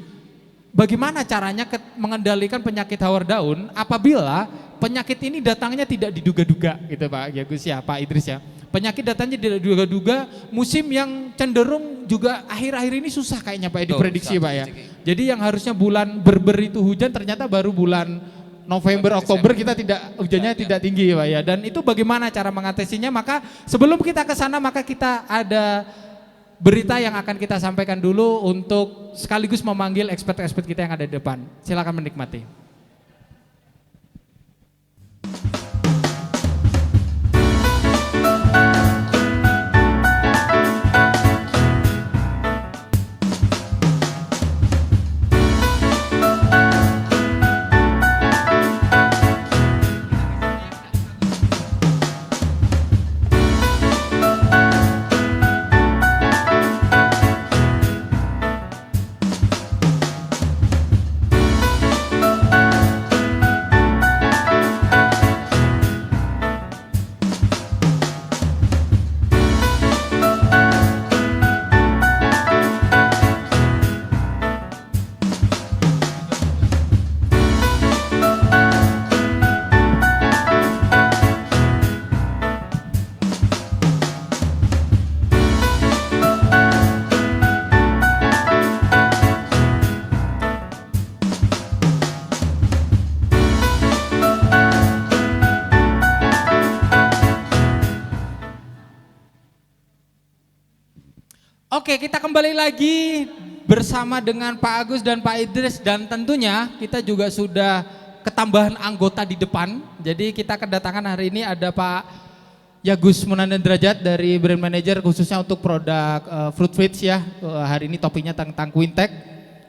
bagaimana caranya mengendalikan penyakit hawar daun apabila penyakit ini datangnya tidak diduga-duga gitu Pak Agus ya, Pak Idris ya. Penyakit datangnya tidak diduga-duga, musim yang cenderung juga akhir-akhir ini susah kayaknya Pak ya diprediksi Pak ya. Jadi yang harusnya bulan Ber itu hujan ternyata baru bulan November, Oktober kita tidak hujannya tidak tinggi Pak ya. Dan itu bagaimana cara mengatasinya? Maka sebelum kita ke sana maka kita ada berita yang akan kita sampaikan dulu untuk sekaligus memanggil expert-expert kita yang ada di depan. Silakan menikmati. Oke, kita kembali lagi bersama dengan Pak Agus dan Pak Idris dan tentunya kita juga sudah ketambahan anggota di depan. Jadi kita kedatangan hari ini ada Pak Yagus Munandan Derajat dari Brand Manager khususnya untuk produk Fruit Feeds ya. Hari ini topiknya tentang Quintek.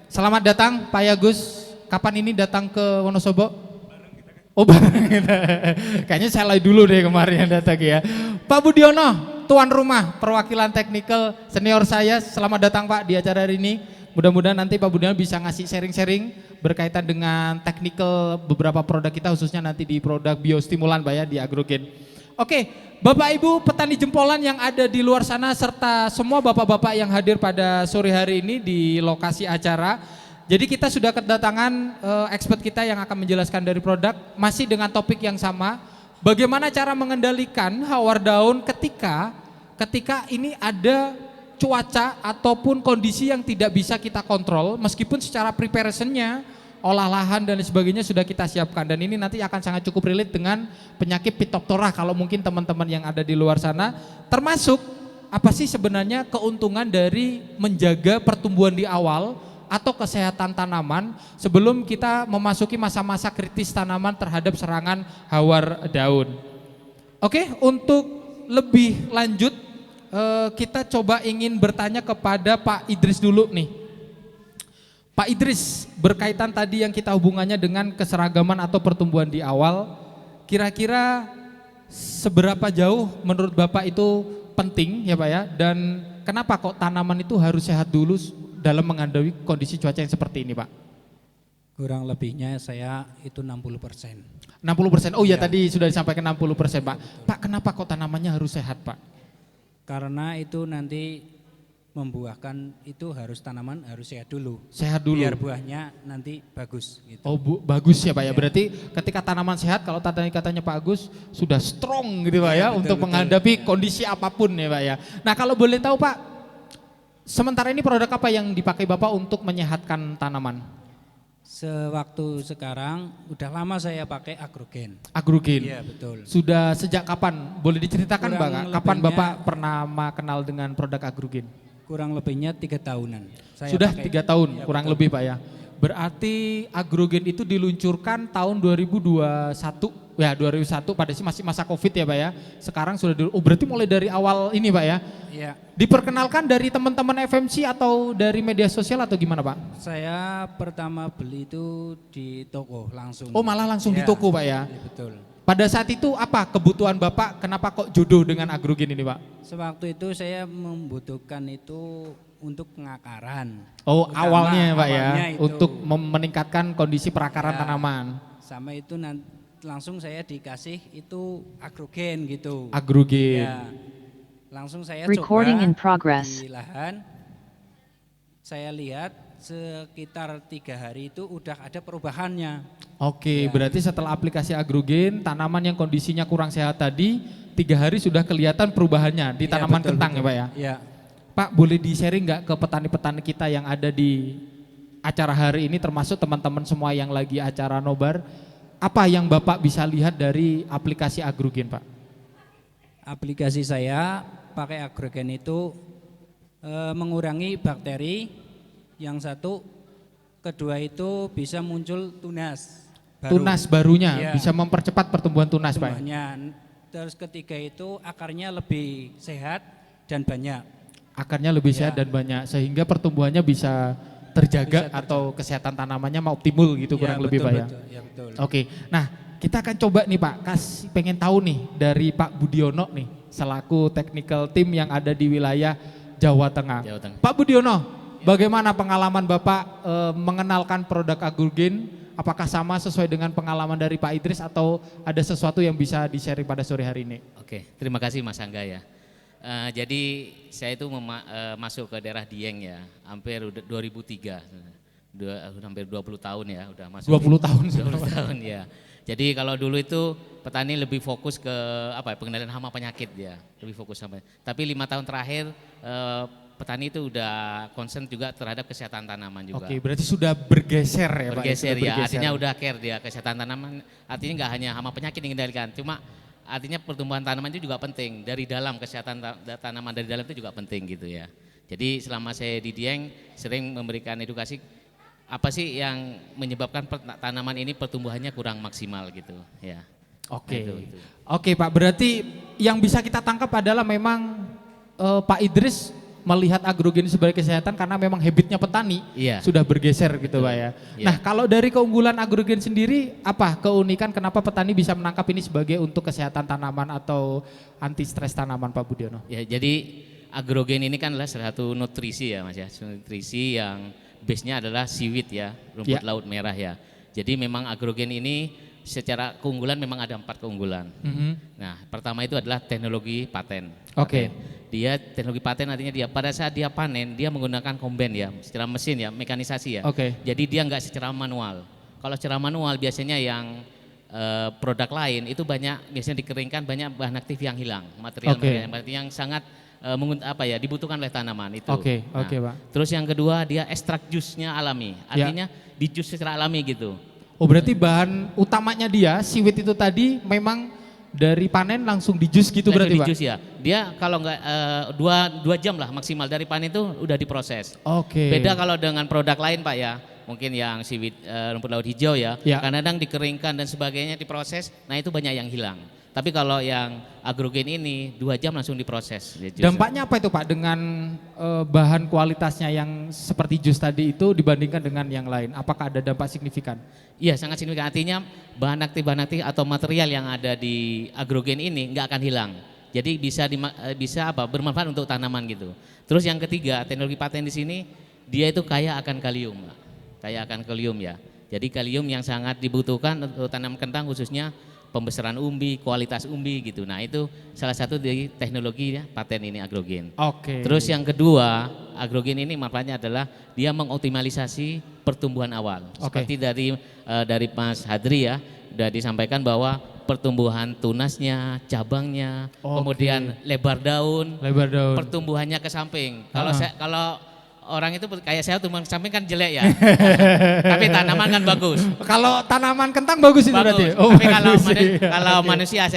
Selamat datang Pak Yagus. Kapan ini datang ke Wonosobo? Oh bareng kita. Kayaknya saya lagi dulu deh kemarin yang datang ya. Pak Budiono, tuan rumah perwakilan teknikal senior saya, selamat datang Pak di acara hari ini. Mudah-mudahan nanti Pak Budiono bisa ngasih sharing-sharing berkaitan dengan teknikal beberapa produk kita khususnya nanti di produk biostimulan Pak ya di Agrogen. Oke, Bapak Ibu petani jempolan yang ada di luar sana serta semua bapak-bapak yang hadir pada sore hari ini di lokasi acara. Jadi kita sudah kedatangan expert kita yang akan menjelaskan dari produk masih dengan topik yang sama. Bagaimana cara mengendalikan hawar daun ketika ini ada cuaca ataupun kondisi yang tidak bisa kita kontrol meskipun secara preparationnya olah lahan dan sebagainya sudah kita siapkan, dan ini nanti akan sangat cukup relate dengan penyakit Phytophthora kalau mungkin teman-teman yang ada di luar sana, termasuk apa sih sebenarnya keuntungan dari menjaga pertumbuhan di awal atau kesehatan tanaman sebelum kita memasuki masa-masa kritis tanaman terhadap serangan hawar daun. Oke, untuk lebih lanjut kita coba ingin bertanya kepada Pak Idris dulu nih. Pak Idris, berkaitan tadi yang kita hubungannya dengan keseragaman atau pertumbuhan di awal, kira-kira seberapa jauh menurut Bapak itu penting ya Pak ya, dan kenapa kok tanaman itu harus sehat dulu dalam menghadapi kondisi cuaca yang seperti ini Pak? Kurang lebihnya saya itu 60%. 60%, oh ya, Ya. tadi sudah disampaikan 60% Pak. Pak, kenapa kok tanamannya harus sehat Pak? Karena itu nanti membuahkan itu tanaman harus sehat dulu. Sehat dulu. Biar buahnya nanti bagus gitu. Oh bagus ya Pak ya, Ya. berarti ketika tanaman sehat kalau katanya Pak Agus sudah strong gitu Pak ya, Ya, betul, untuk betul. menghadapi kondisi apapun ya Pak ya. Nah kalau boleh tahu Pak, sementara ini produk apa yang dipakai Bapak untuk menyehatkan tanaman? Sewaktu sekarang udah lama saya pakai agrogen. Agrogen. Iya betul. Sudah sejak kapan? Boleh diceritakan Kurang Pak, kapan lebihnya- Bapak pernah kenal dengan produk agrogen? Kurang lebihnya 3 tahunan. Saya Sudah pakai. 3 tahun Iya, kurang betul. lebih Pak ya. Berarti agrogen itu diluncurkan tahun 2021 ya, 2001 pada masih masa Covid ya Pak ya. Sekarang sudah berarti mulai dari awal ini Pak ya. Iya. Diperkenalkan dari teman-teman FMC atau dari media sosial atau gimana Pak? Saya pertama beli itu di toko langsung. Oh malah langsung di Iya, toko Pak ya. iya, betul. Pada saat itu apa kebutuhan Bapak, kenapa kok jodoh dengan agrogen ini Pak? Sewaktu itu saya membutuhkan itu untuk pengakaran. Oh Utama awalnya Pak ya, awalnya itu. untuk meningkatkan kondisi perakaran Ya. tanaman. Sama itu langsung saya dikasih itu agrogen gitu. Agrogen. Ya. Langsung saya Recording coba in progress. di lahan. Saya lihat sekitar 3 hari itu udah ada perubahannya. Oke, Ya. berarti setelah aplikasi agrogen, tanaman yang kondisinya kurang sehat tadi, 3 hari sudah kelihatan perubahannya di Ya, tanaman betul, kentang betul. ya Pak ya? Iya. Pak, boleh di-sharing nggak ke petani-petani kita yang ada di acara hari ini, termasuk teman-teman semua yang lagi acara nobar, apa yang Bapak bisa lihat dari aplikasi agrogen Pak? Aplikasi saya pakai agrogen itu mengurangi bakteri. Yang satu, kedua itu bisa muncul tunas baru. Tunas barunya, Iya. bisa mempercepat pertumbuhan tunas Pak? Tumbuhannya. Terus ketiga itu akarnya lebih sehat dan banyak. Akarnya lebih Ya. sehat dan banyak, sehingga pertumbuhannya bisa terjaga Bisa atau kesehatan tanamannya optimal gitu kurang lebih Pak ya? Betul, ya betul. Oke, nah kita akan coba nih Pak, pengen tahu nih dari Pak Budiono nih, selaku technical team yang ada di wilayah Jawa Tengah. Jawa Tengah. Pak Budiono, bagaimana pengalaman Bapak mengenalkan produk agrogen? Apakah sama sesuai dengan pengalaman dari Pak Idris atau ada sesuatu yang bisa di-sharing pada sore hari ini? Oke, terima kasih Mas Angga ya. Jadi saya itu masuk ke daerah Dieng ya, hampir 2003, hampir 20 tahun ya udah masuk. 20 tahun 20 tahun ya. Jadi kalau dulu itu petani lebih fokus ke pengendalian hama penyakit ya, lebih fokus sama. Tapi 5 tahun terakhir petani itu udah concern juga terhadap kesehatan tanaman juga. Oke, berarti sudah bergeser ya Pak? Bergeser Sudah ya, artinya udah care dia kesehatan tanaman. Artinya nggak hanya hama penyakit yang dikendalikan, cuma artinya pertumbuhan tanaman itu juga penting. Dari dalam kesehatan tanaman dari dalam itu juga penting gitu ya. Jadi selama saya di Dieng sering memberikan edukasi apa sih yang menyebabkan tanaman ini pertumbuhannya kurang maksimal gitu ya. Oke. Nah, itu. Oke Pak, berarti yang bisa kita tangkap adalah memang Pak Idris melihat agrogen sebagai kesehatan karena memang habitnya petani Iya. sudah bergeser gitu Pak ya. Iya. Nah kalau dari keunggulan agrogen sendiri, apa keunikan kenapa petani bisa menangkap ini sebagai untuk kesehatan tanaman atau anti stres tanaman Pak Budiono? Ya, jadi agrogen ini kan adalah salah satu nutrisi ya Mas ya, nutrisi yang base-nya adalah seaweed ya, rumput Ya. laut merah ya. Jadi memang agrogen ini secara keunggulan memang ada 4 keunggulan. Nah, pertama itu adalah teknologi paten. Oke. Dia teknologi paten artinya dia pada saat dia panen dia menggunakan combine ya, secara mesin ya, mekanisasi ya. Oke. Jadi dia nggak secara manual. Kalau secara manual biasanya yang produk lain itu biasanya dikeringkan banyak bahan aktif yang hilang, material yang sangat dibutuhkan oleh tanaman itu. Oke, Nah, oke, Pak. Terus yang kedua dia ekstrak jusnya alami, artinya di jus secara alami gitu. Oh, berarti bahan utamanya dia, siwit itu tadi memang dari panen langsung di jus gitu berarti, di Pak? jus ya. Dia kalau nggak 2 jam lah maksimal dari panen itu udah diproses. Oke. Beda kalau dengan produk lain Pak ya. Mungkin yang siwit rumput laut hijau ya, kadang-kadang dikeringkan dan sebagainya diproses, nah itu banyak yang hilang. Tapi kalau yang agrogen ini 2 jam langsung diproses. Dampaknya apa itu Pak dengan bahan kualitasnya yang seperti jus tadi itu dibandingkan dengan yang lain? Apakah ada dampak signifikan? Iya sangat signifikan, artinya bahan aktif atau material yang ada di agrogen ini nggak akan hilang. Jadi bisa bermanfaat untuk tanaman gitu. Terus yang ketiga, teknologi paten di sini dia itu kaya akan kalium. Kaya akan kalium ya. Jadi kalium yang sangat dibutuhkan untuk tanaman kentang khususnya pembesaran umbi, kualitas umbi gitu. Nah itu salah satu dari teknologi ya, paten ini agrogen. Oke. Terus yang kedua, agrogen ini manfaatnya adalah dia mengoptimalisasi pertumbuhan awal. Seperti dari Mas Hadri ya, sudah disampaikan bahwa pertumbuhan tunasnya, cabangnya, kemudian lebar daun, pertumbuhannya ke samping. Kalau orang itu kayak saya tumbuhan ke samping kan jelek ya, tapi tanaman kan bagus. Kalau tanaman kentang bagus itu berarti? Tapi kalau manusia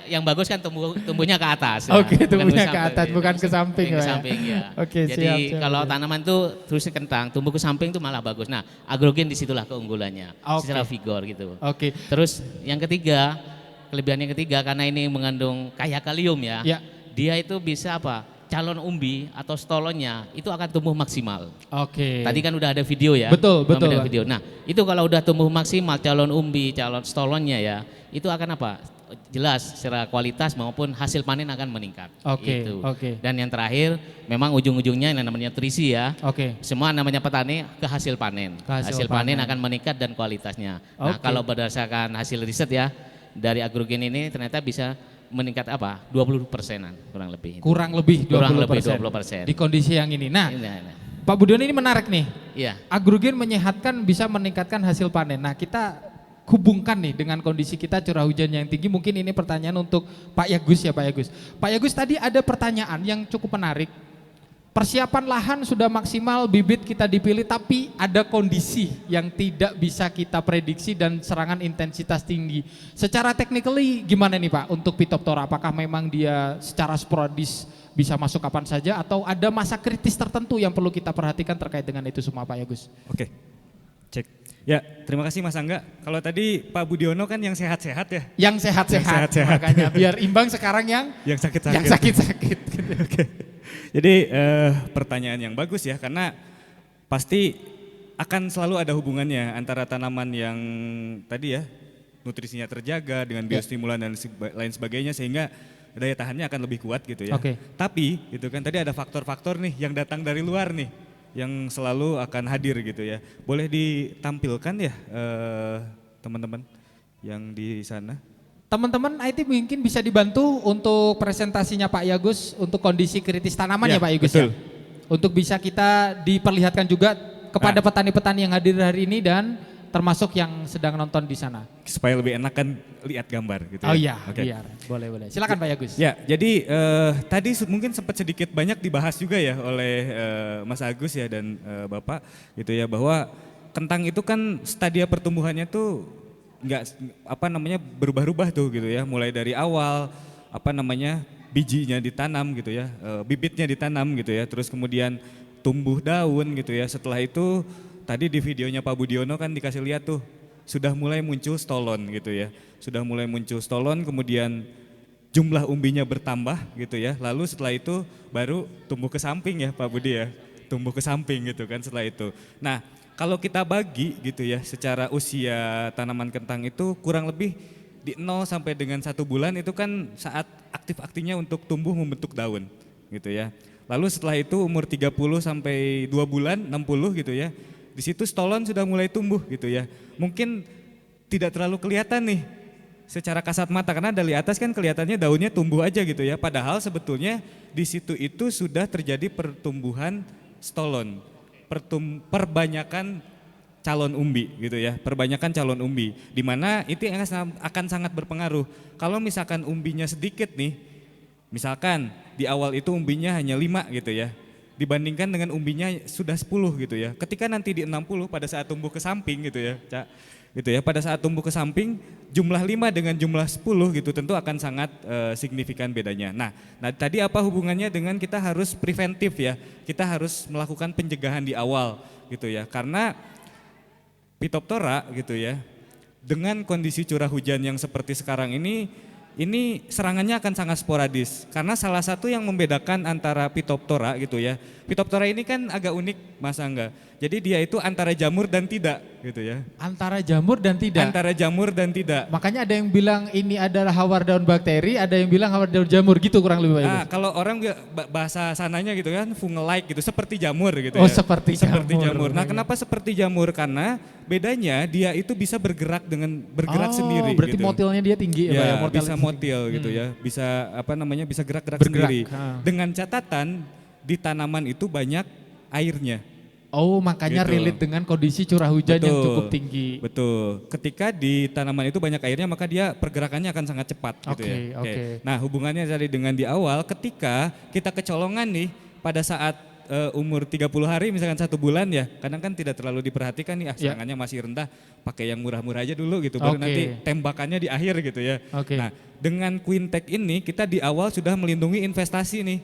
yang bagus kan tumbuhnya ke atas. Oke, tumbuhnya ke atas bukan ke samping. Ke samping ya. Oke, jadi siap, kalau tanaman itu terus kentang, tumbuh ke samping itu malah bagus. Nah, agrogen disitulah keunggulannya, secara vigor gitu. Oke. Terus yang ketiga, kelebihan yang ketiga karena ini mengandung kaya kalium ya. Dia itu bisa calon umbi atau stolonnya itu akan tumbuh maksimal. Oke. Tadi kan udah ada video ya. Betul. Video. Nah, itu kalau udah tumbuh maksimal calon umbi, calon stolonnya ya, itu akan jelas secara kualitas maupun hasil panen akan meningkat. Oke. Dan yang terakhir, memang ujung-ujungnya yang namanya nutrisi ya. Oke. Semua namanya petani ke hasil panen. Hasil panen akan meningkat dan kualitasnya. Nah, kalau berdasarkan hasil riset ya dari agrogen ini ternyata bisa meningkat 20%-an kurang lebih. Kurang lebih 20%. Di kondisi yang ini. Nah, Pak Budiono ini menarik nih. Iya. Agrogen menyehatkan bisa meningkatkan hasil panen. Nah, kita hubungkan nih dengan kondisi kita curah hujan yang tinggi. Mungkin ini pertanyaan untuk Pak Yagus ya Pak Yagus. Pak Yagus tadi ada pertanyaan yang cukup menarik. Persiapan lahan sudah maksimal, bibit kita dipilih, tapi ada kondisi yang tidak bisa kita prediksi dan serangan intensitas tinggi. Secara technically gimana nih Pak untuk Phytophthora? Apakah memang dia secara sporadis bisa masuk kapan saja atau ada masa kritis tertentu yang perlu kita perhatikan terkait dengan itu semua Pak Yagus? Oke, cek. Ya, terima kasih Mas Angga. Kalau tadi Pak Budiono kan yang sehat-sehat ya? Yang sehat-sehat, makanya biar imbang sekarang yang sakit-sakit. Yang sakit-sakit. Oke. Jadi pertanyaan yang bagus ya, karena pasti akan selalu ada hubungannya antara tanaman yang tadi ya, nutrisinya terjaga dengan biostimulan dan lain sebagainya sehingga daya tahannya akan lebih kuat gitu ya. Tapi gitu kan tadi ada faktor-faktor nih yang datang dari luar nih, yang selalu akan hadir gitu ya. Boleh ditampilkan ya teman-teman yang di sana? Teman-teman IT mungkin bisa dibantu untuk presentasinya Pak Yagus untuk kondisi kritis tanaman ya Pak Yagus ya. Untuk bisa kita diperlihatkan juga kepada petani-petani yang hadir hari ini dan termasuk yang sedang nonton di sana. Supaya lebih enak kan lihat gambar gitu ya. Oh iya, biar. Boleh. Silakan Pak Yagus. Ya, jadi tadi mungkin sempat sedikit banyak dibahas juga ya oleh Mas Agus ya dan Bapak gitu ya, bahwa kentang itu kan stadia pertumbuhannya tuh berubah-ubah tuh gitu ya, mulai dari awal bijinya ditanam gitu ya, bibitnya ditanam gitu ya, terus kemudian tumbuh daun gitu ya. Setelah itu tadi di videonya Pak Budiono kan dikasih lihat tuh sudah mulai muncul stolon gitu ya, kemudian jumlah umbinya bertambah gitu ya, lalu setelah itu baru tumbuh ke samping ya Pak Budi ya, tumbuh ke samping gitu kan setelah itu. Nah, kalau kita bagi gitu ya, secara usia tanaman kentang itu kurang lebih di 0 sampai dengan 1 bulan itu kan saat aktif-aktifnya untuk tumbuh membentuk daun gitu ya. Lalu setelah itu umur 30 sampai 2 bulan, 60 gitu ya, di situ stolon sudah mulai tumbuh gitu ya. Mungkin tidak terlalu kelihatan nih secara kasat mata, karena dari atas kan kelihatannya daunnya tumbuh aja gitu ya. Padahal sebetulnya di situ itu sudah terjadi pertumbuhan stolon, perbanyakan calon umbi gitu ya, perbanyakan calon umbi, di mana itu akan sangat berpengaruh. Kalau misalkan umbinya sedikit nih, misalkan di awal itu umbinya hanya 5 gitu ya, dibandingkan dengan umbinya sudah 10 gitu ya. Ketika nanti di 60 pada saat tumbuh ke samping gitu ya, Cak, gitu ya, pada saat tumbuh ke samping jumlah 5 dengan jumlah 10 gitu tentu akan sangat signifikan bedanya. Nah, tadi apa hubungannya dengan kita harus preventif ya, kita harus melakukan pencegahan di awal gitu ya, karena Phytophthora gitu ya, dengan kondisi curah hujan yang seperti sekarang ini serangannya akan sangat sporadis, karena salah satu yang membedakan antara Phytophthora gitu ya, Phytophthora ini kan agak unik Mas Angga, jadi dia itu antara jamur dan tidak gitu ya. Antara jamur dan tidak? Antara jamur dan tidak. Makanya ada yang bilang ini adalah hawar daun bakteri, ada yang bilang hawar daun jamur gitu kurang lebih. Nah, kalau orang bahasa sananya gitu kan fungal-like gitu, seperti jamur gitu ya. Oh, ya. seperti jamur. Nah, kenapa seperti jamur? Karena bedanya dia itu bisa bergerak sendiri. Berarti gitu. motilnya dia tinggi ya, ya, bisa motil gitu ya. Bisa bisa gerak-gerak sendiri. Dengan catatan di tanaman itu banyak airnya. Oh, makanya gitu. relate dengan kondisi curah hujan yang cukup tinggi. Betul. Ketika di tanaman itu banyak airnya, maka dia pergerakannya akan sangat cepat gitu ya. Oke. Nah, hubungannya tadi dengan di awal, ketika kita kecolongan nih pada saat umur 30 hari misalkan 1 bulan ya, kadang kan tidak terlalu diperhatikan nih, serangannya masih rendah, pakai yang murah-murah aja dulu gitu, baru nanti tembakannya di akhir gitu ya. Nah, dengan Quintech ini kita di awal sudah melindungi investasi nih,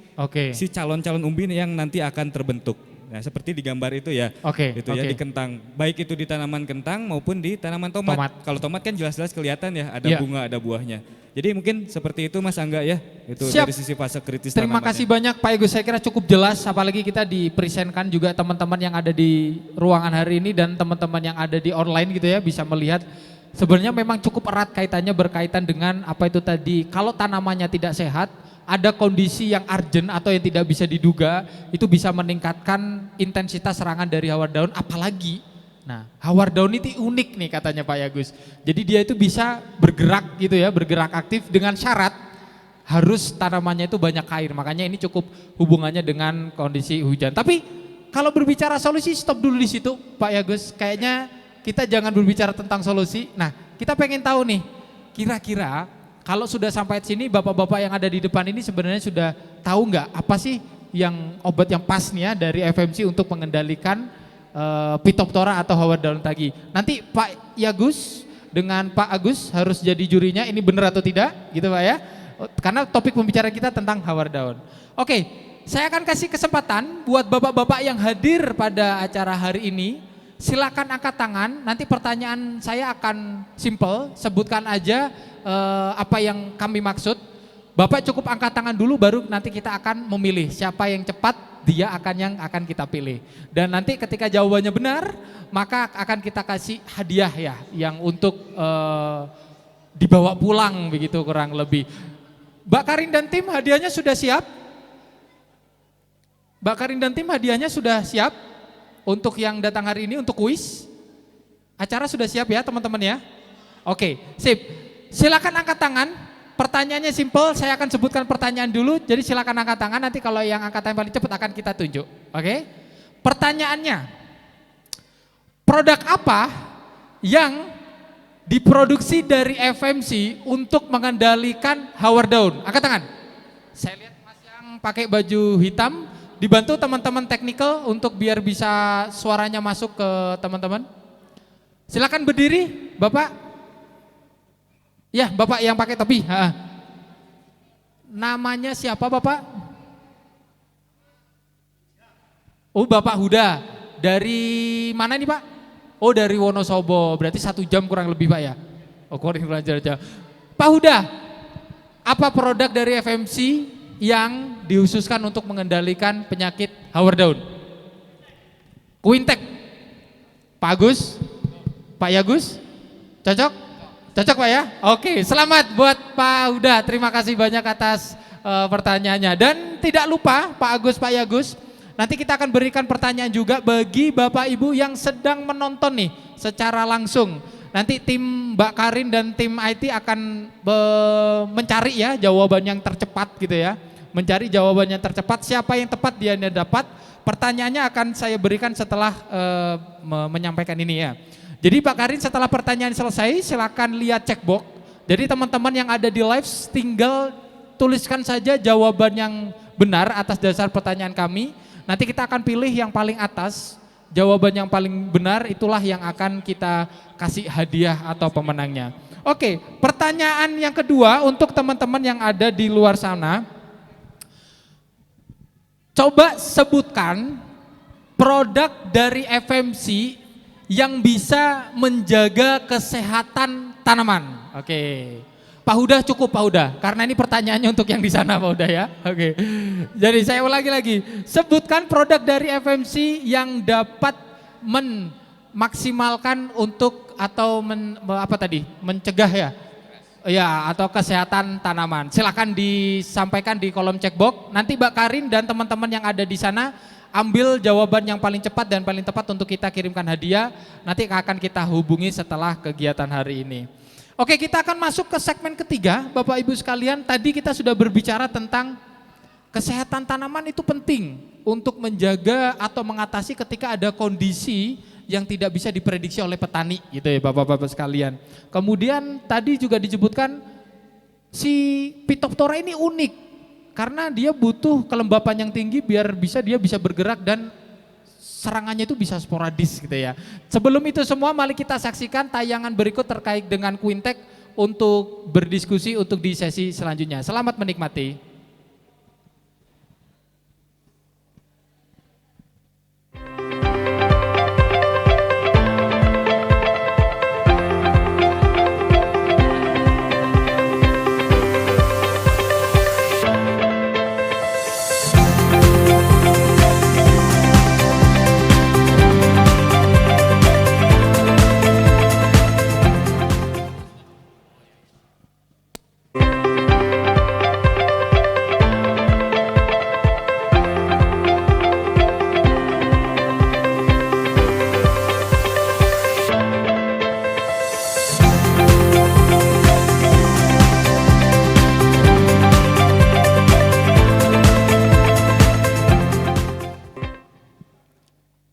si calon-calon umbi yang nanti akan terbentuk. Nah, seperti di gambar itu ya, ya di kentang, baik itu di tanaman kentang maupun di tanaman tomat. Kalau tomat kan jelas-jelas kelihatan ya, ada bunga, ada buahnya. Jadi mungkin seperti itu Mas Angga ya, itu dari sisi fase kritis Terima kasih banyak Pak Agus, saya kira cukup jelas, apalagi kita dipresentkan juga teman-teman yang ada di ruangan hari ini dan teman-teman yang ada di online gitu ya, bisa melihat sebenarnya memang cukup erat kaitannya berkaitan dengan apa itu tadi, kalau tanamannya tidak sehat, ada kondisi yang urgent atau yang tidak bisa diduga, itu bisa meningkatkan intensitas serangan dari hawar daun, apalagi nah hawar daun itu unik nih katanya Pak Agus. Jadi dia itu bisa bergerak gitu ya, bergerak aktif dengan syarat harus tanamannya itu banyak air. Makanya ini cukup hubungannya dengan kondisi hujan. Tapi kalau berbicara solusi stop dulu di situ Pak Agus. Kayaknya kita jangan berbicara tentang solusi. Nah, kita pengen tahu nih, kira-kira kalau sudah sampai sini bapak-bapak yang ada di depan ini sebenarnya sudah tahu nggak apa sih yang obat yang pasnya dari FMC untuk mengendalikan Phytophthora atau hawar daun tagi. Nanti Pak Yagus dengan Pak Agus harus jadi jurinya, ini benar atau tidak gitu Pak ya. Karena topik pembicaraan kita tentang hawar daun. Oke, saya akan kasih kesempatan buat bapak-bapak yang hadir pada acara hari ini. Silakan angkat tangan, nanti pertanyaan saya akan simple, sebutkan aja apa yang kami maksud. Bapak cukup angkat tangan dulu, baru nanti kita akan memilih siapa yang cepat, dia yang akan kita pilih. Dan nanti ketika jawabannya benar, maka akan kita kasih hadiah ya, yang untuk dibawa pulang begitu kurang lebih. Mbak Karin dan tim hadiahnya sudah siap? Mbak Karin dan tim hadiahnya sudah siap untuk yang datang hari ini untuk kuis? Acara sudah siap ya teman-teman ya? Oke, sip. Silakan angkat tangan. Pertanyaannya simple, saya akan sebutkan pertanyaan dulu, jadi silakan angkat tangan, nanti kalau yang angkat tangan paling cepat akan kita tunjuk. Oke? Pertanyaannya, produk apa yang diproduksi dari FMC untuk mengendalikan hawar daun? Angkat tangan. Saya lihat Mas yang pakai baju hitam, dibantu teman-teman teknikal untuk biar bisa suaranya masuk ke teman-teman. Silakan berdiri, Bapak. Ya, Bapak yang pakai topi. Namanya siapa Bapak? Oh, Bapak Huda. Dari mana nih Pak? Oh, dari Wonosobo. Berarti 1 jam kurang lebih Pak ya? Oh, kurang aja. Pak Huda, apa produk dari FMC yang dihususkan untuk mengendalikan penyakit hawar daun? Quintech. Pak Agus? Pak Yagus? Cocok? Cocok Pak ya? Oke, selamat buat Pak Huda. Terima kasih banyak atas pertanyaannya. Dan tidak lupa Pak Agus, Pak Yagus, nanti kita akan berikan pertanyaan juga bagi Bapak Ibu yang sedang menonton nih secara langsung. Nanti tim Mbak Karin dan tim IT akan mencari ya jawaban yang tercepat gitu ya. Mencari jawaban yang tercepat, siapa yang tepat dia yang dapat. Pertanyaannya akan saya berikan setelah menyampaikan ini ya. Jadi Pak Karin setelah pertanyaan selesai silakan lihat checkbox. Jadi teman-teman yang ada di live tinggal tuliskan saja jawaban yang benar atas dasar pertanyaan kami. Nanti kita akan pilih yang paling atas, jawaban yang paling benar itulah yang akan kita kasih hadiah atau pemenangnya. Oke, pertanyaan yang kedua untuk teman-teman yang ada di luar sana. Coba sebutkan produk dari FMC yang bisa menjaga kesehatan tanaman. Oke. Pak Huda cukup Pak Huda, karena ini pertanyaannya untuk yang di sana Pak Huda ya. Oke. Jadi saya ulangi lagi, sebutkan produk dari FMC yang dapat memaksimalkan untuk atau mencegah ya. Ya, atau kesehatan tanaman. Silakan disampaikan di kolom checkbox. Nanti Mbak Karin dan teman-teman yang ada di sana ambil jawaban yang paling cepat dan paling tepat untuk kita kirimkan hadiah. Nanti akan kita hubungi setelah kegiatan hari ini. Oke, kita akan masuk ke segmen ketiga, Bapak Ibu sekalian. Tadi kita sudah berbicara tentang kesehatan tanaman itu penting untuk menjaga atau mengatasi ketika ada kondisi yang tidak bisa diprediksi oleh petani gitu ya Bapak-bapak sekalian. Kemudian tadi juga disebutkan si Phytophthora ini unik karena dia butuh kelembapan yang tinggi biar dia bisa bergerak dan serangannya itu bisa sporadis gitu ya. Sebelum itu semua mari kita saksikan tayangan berikut terkait dengan Quintech untuk berdiskusi untuk di sesi selanjutnya. Selamat menikmati.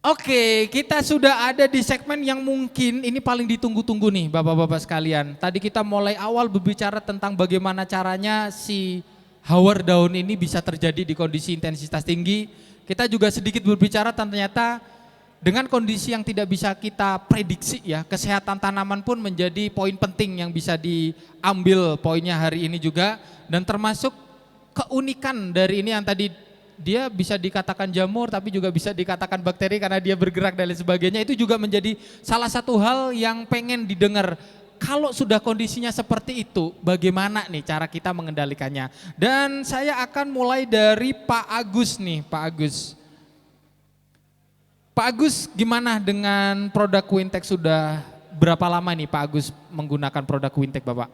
Oke, kita sudah ada di segmen yang mungkin ini paling ditunggu-tunggu nih Bapak-bapak sekalian. Tadi kita mulai awal berbicara tentang bagaimana caranya si hawar daun ini bisa terjadi di kondisi intensitas tinggi. Kita juga sedikit berbicara ternyata dengan kondisi yang tidak bisa kita prediksi ya, kesehatan tanaman pun menjadi poin penting yang bisa diambil poinnya hari ini juga. Dan termasuk keunikan dari ini yang tadi dia bisa dikatakan jamur tapi juga bisa dikatakan bakteri karena dia bergerak dan lain sebagainya. Itu juga menjadi salah satu hal yang pengen didengar. Kalau sudah kondisinya seperti itu, bagaimana nih cara kita mengendalikannya? Dan saya akan mulai dari Pak Agus nih, Pak Agus. Pak Agus, gimana dengan produk Quintech? Sudah berapa lama nih Pak Agus menggunakan produk Quintech Bapak?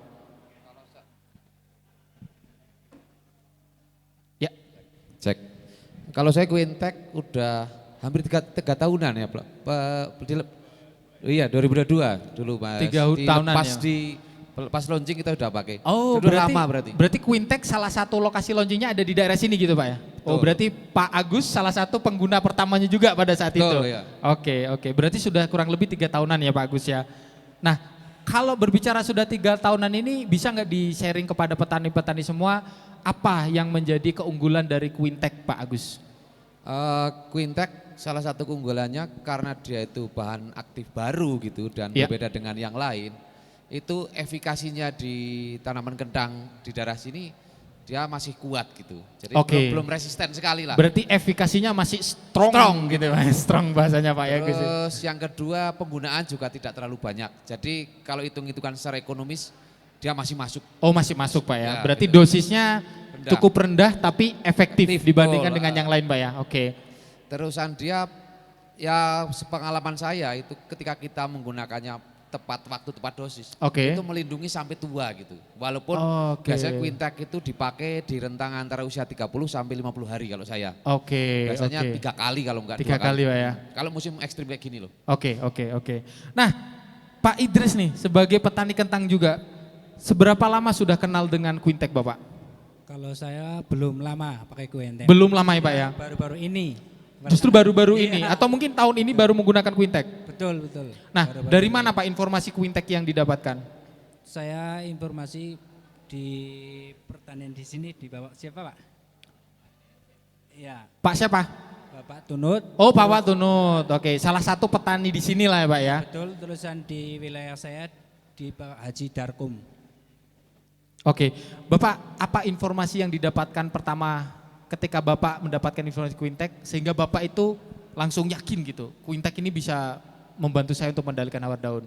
Ya. Cek. Kalau saya Quintech udah hampir 3 tahunan ya Pak. Iya 2022 dulu Mas. 3 tahunan pas ya. Pas launching kita udah pakai. Oh Sudah berarti, lama berarti. Berarti Quintech salah satu lokasi launchingnya ada di daerah sini gitu Pak ya? Oh berarti Pak Agus salah satu pengguna pertamanya juga pada saat itu? Iya. Oke, berarti sudah kurang lebih 3 tahunan ya Pak Agus ya. Nah kalau berbicara sudah 3 tahunan ini bisa nggak di-sharing kepada petani-petani semua apa yang menjadi keunggulan dari Quintech Pak Agus? Quintech salah satu keunggulannya karena dia itu bahan aktif baru gitu dan berbeda dengan yang lain. Itu efikasinya di tanaman kentang di daerah sini dia masih kuat gitu. Jadi belum resisten sekali lah. Berarti efikasinya masih strong gitu Mas. Strong bahasanya Pak ya. Terus yang kedua penggunaan juga tidak terlalu banyak. Jadi kalau hitung-hitungan secara ekonomis dia masih masuk. Oh masih masuk Pak ya. Berarti gitu. dosisnya cukup rendah tapi efektif dibandingkan dengan yang lain Pak ya. Oke. Terusan dia ya sepengalaman saya itu ketika kita menggunakannya tepat waktu tepat dosis itu melindungi sampai tua gitu. Walaupun biasanya Quintech itu dipakai di rentang antara usia 30 sampai 50 hari kalau saya. Biasanya 3 kali kalau enggak 3 kali Pak ya. Kalau musim ekstrim kayak gini loh. Oke. Nah, Pak Idris nih sebagai petani kentang juga, seberapa lama sudah kenal dengan Quintek Bapak? Kalau saya belum lama pakai Quintek. Belum lama ya Pak ya? Baru-baru ini. Justru baru-baru Iya. ini atau mungkin tahun ini baru menggunakan Quintek? Betul, betul. Nah, Baru-baru dari ini. mana Pak informasi Quintek yang didapatkan? Saya informasi di pertanian di sini dibawa siapa Pak? Ya, Pak siapa? Bapak Tunut. Oh, Pak Watunut. Oke, salah satu petani di sini lah ya Pak ya. Betul, terusan di wilayah saya di Pak Haji Darkum. Oke, Bapak apa informasi yang didapatkan pertama ketika Bapak mendapatkan informasi Quintek sehingga Bapak itu langsung yakin gitu, Quintek ini bisa membantu saya untuk mengendalikan hawar daun?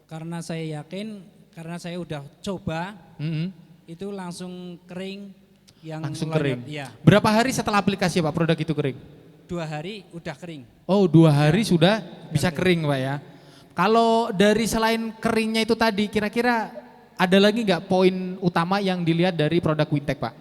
Karena saya yakin, karena saya udah coba, Mhm. itu langsung kering. Yang Langsung lanjut, kering. Iya, Berapa hari setelah aplikasi Pak produk itu kering? 2 hari udah kering. Oh, 2 hari sudah bisa kering Pak ya. Kalau dari selain keringnya itu tadi, kira-kira ada lagi nggak poin utama yang dilihat dari produk Quintek Pak?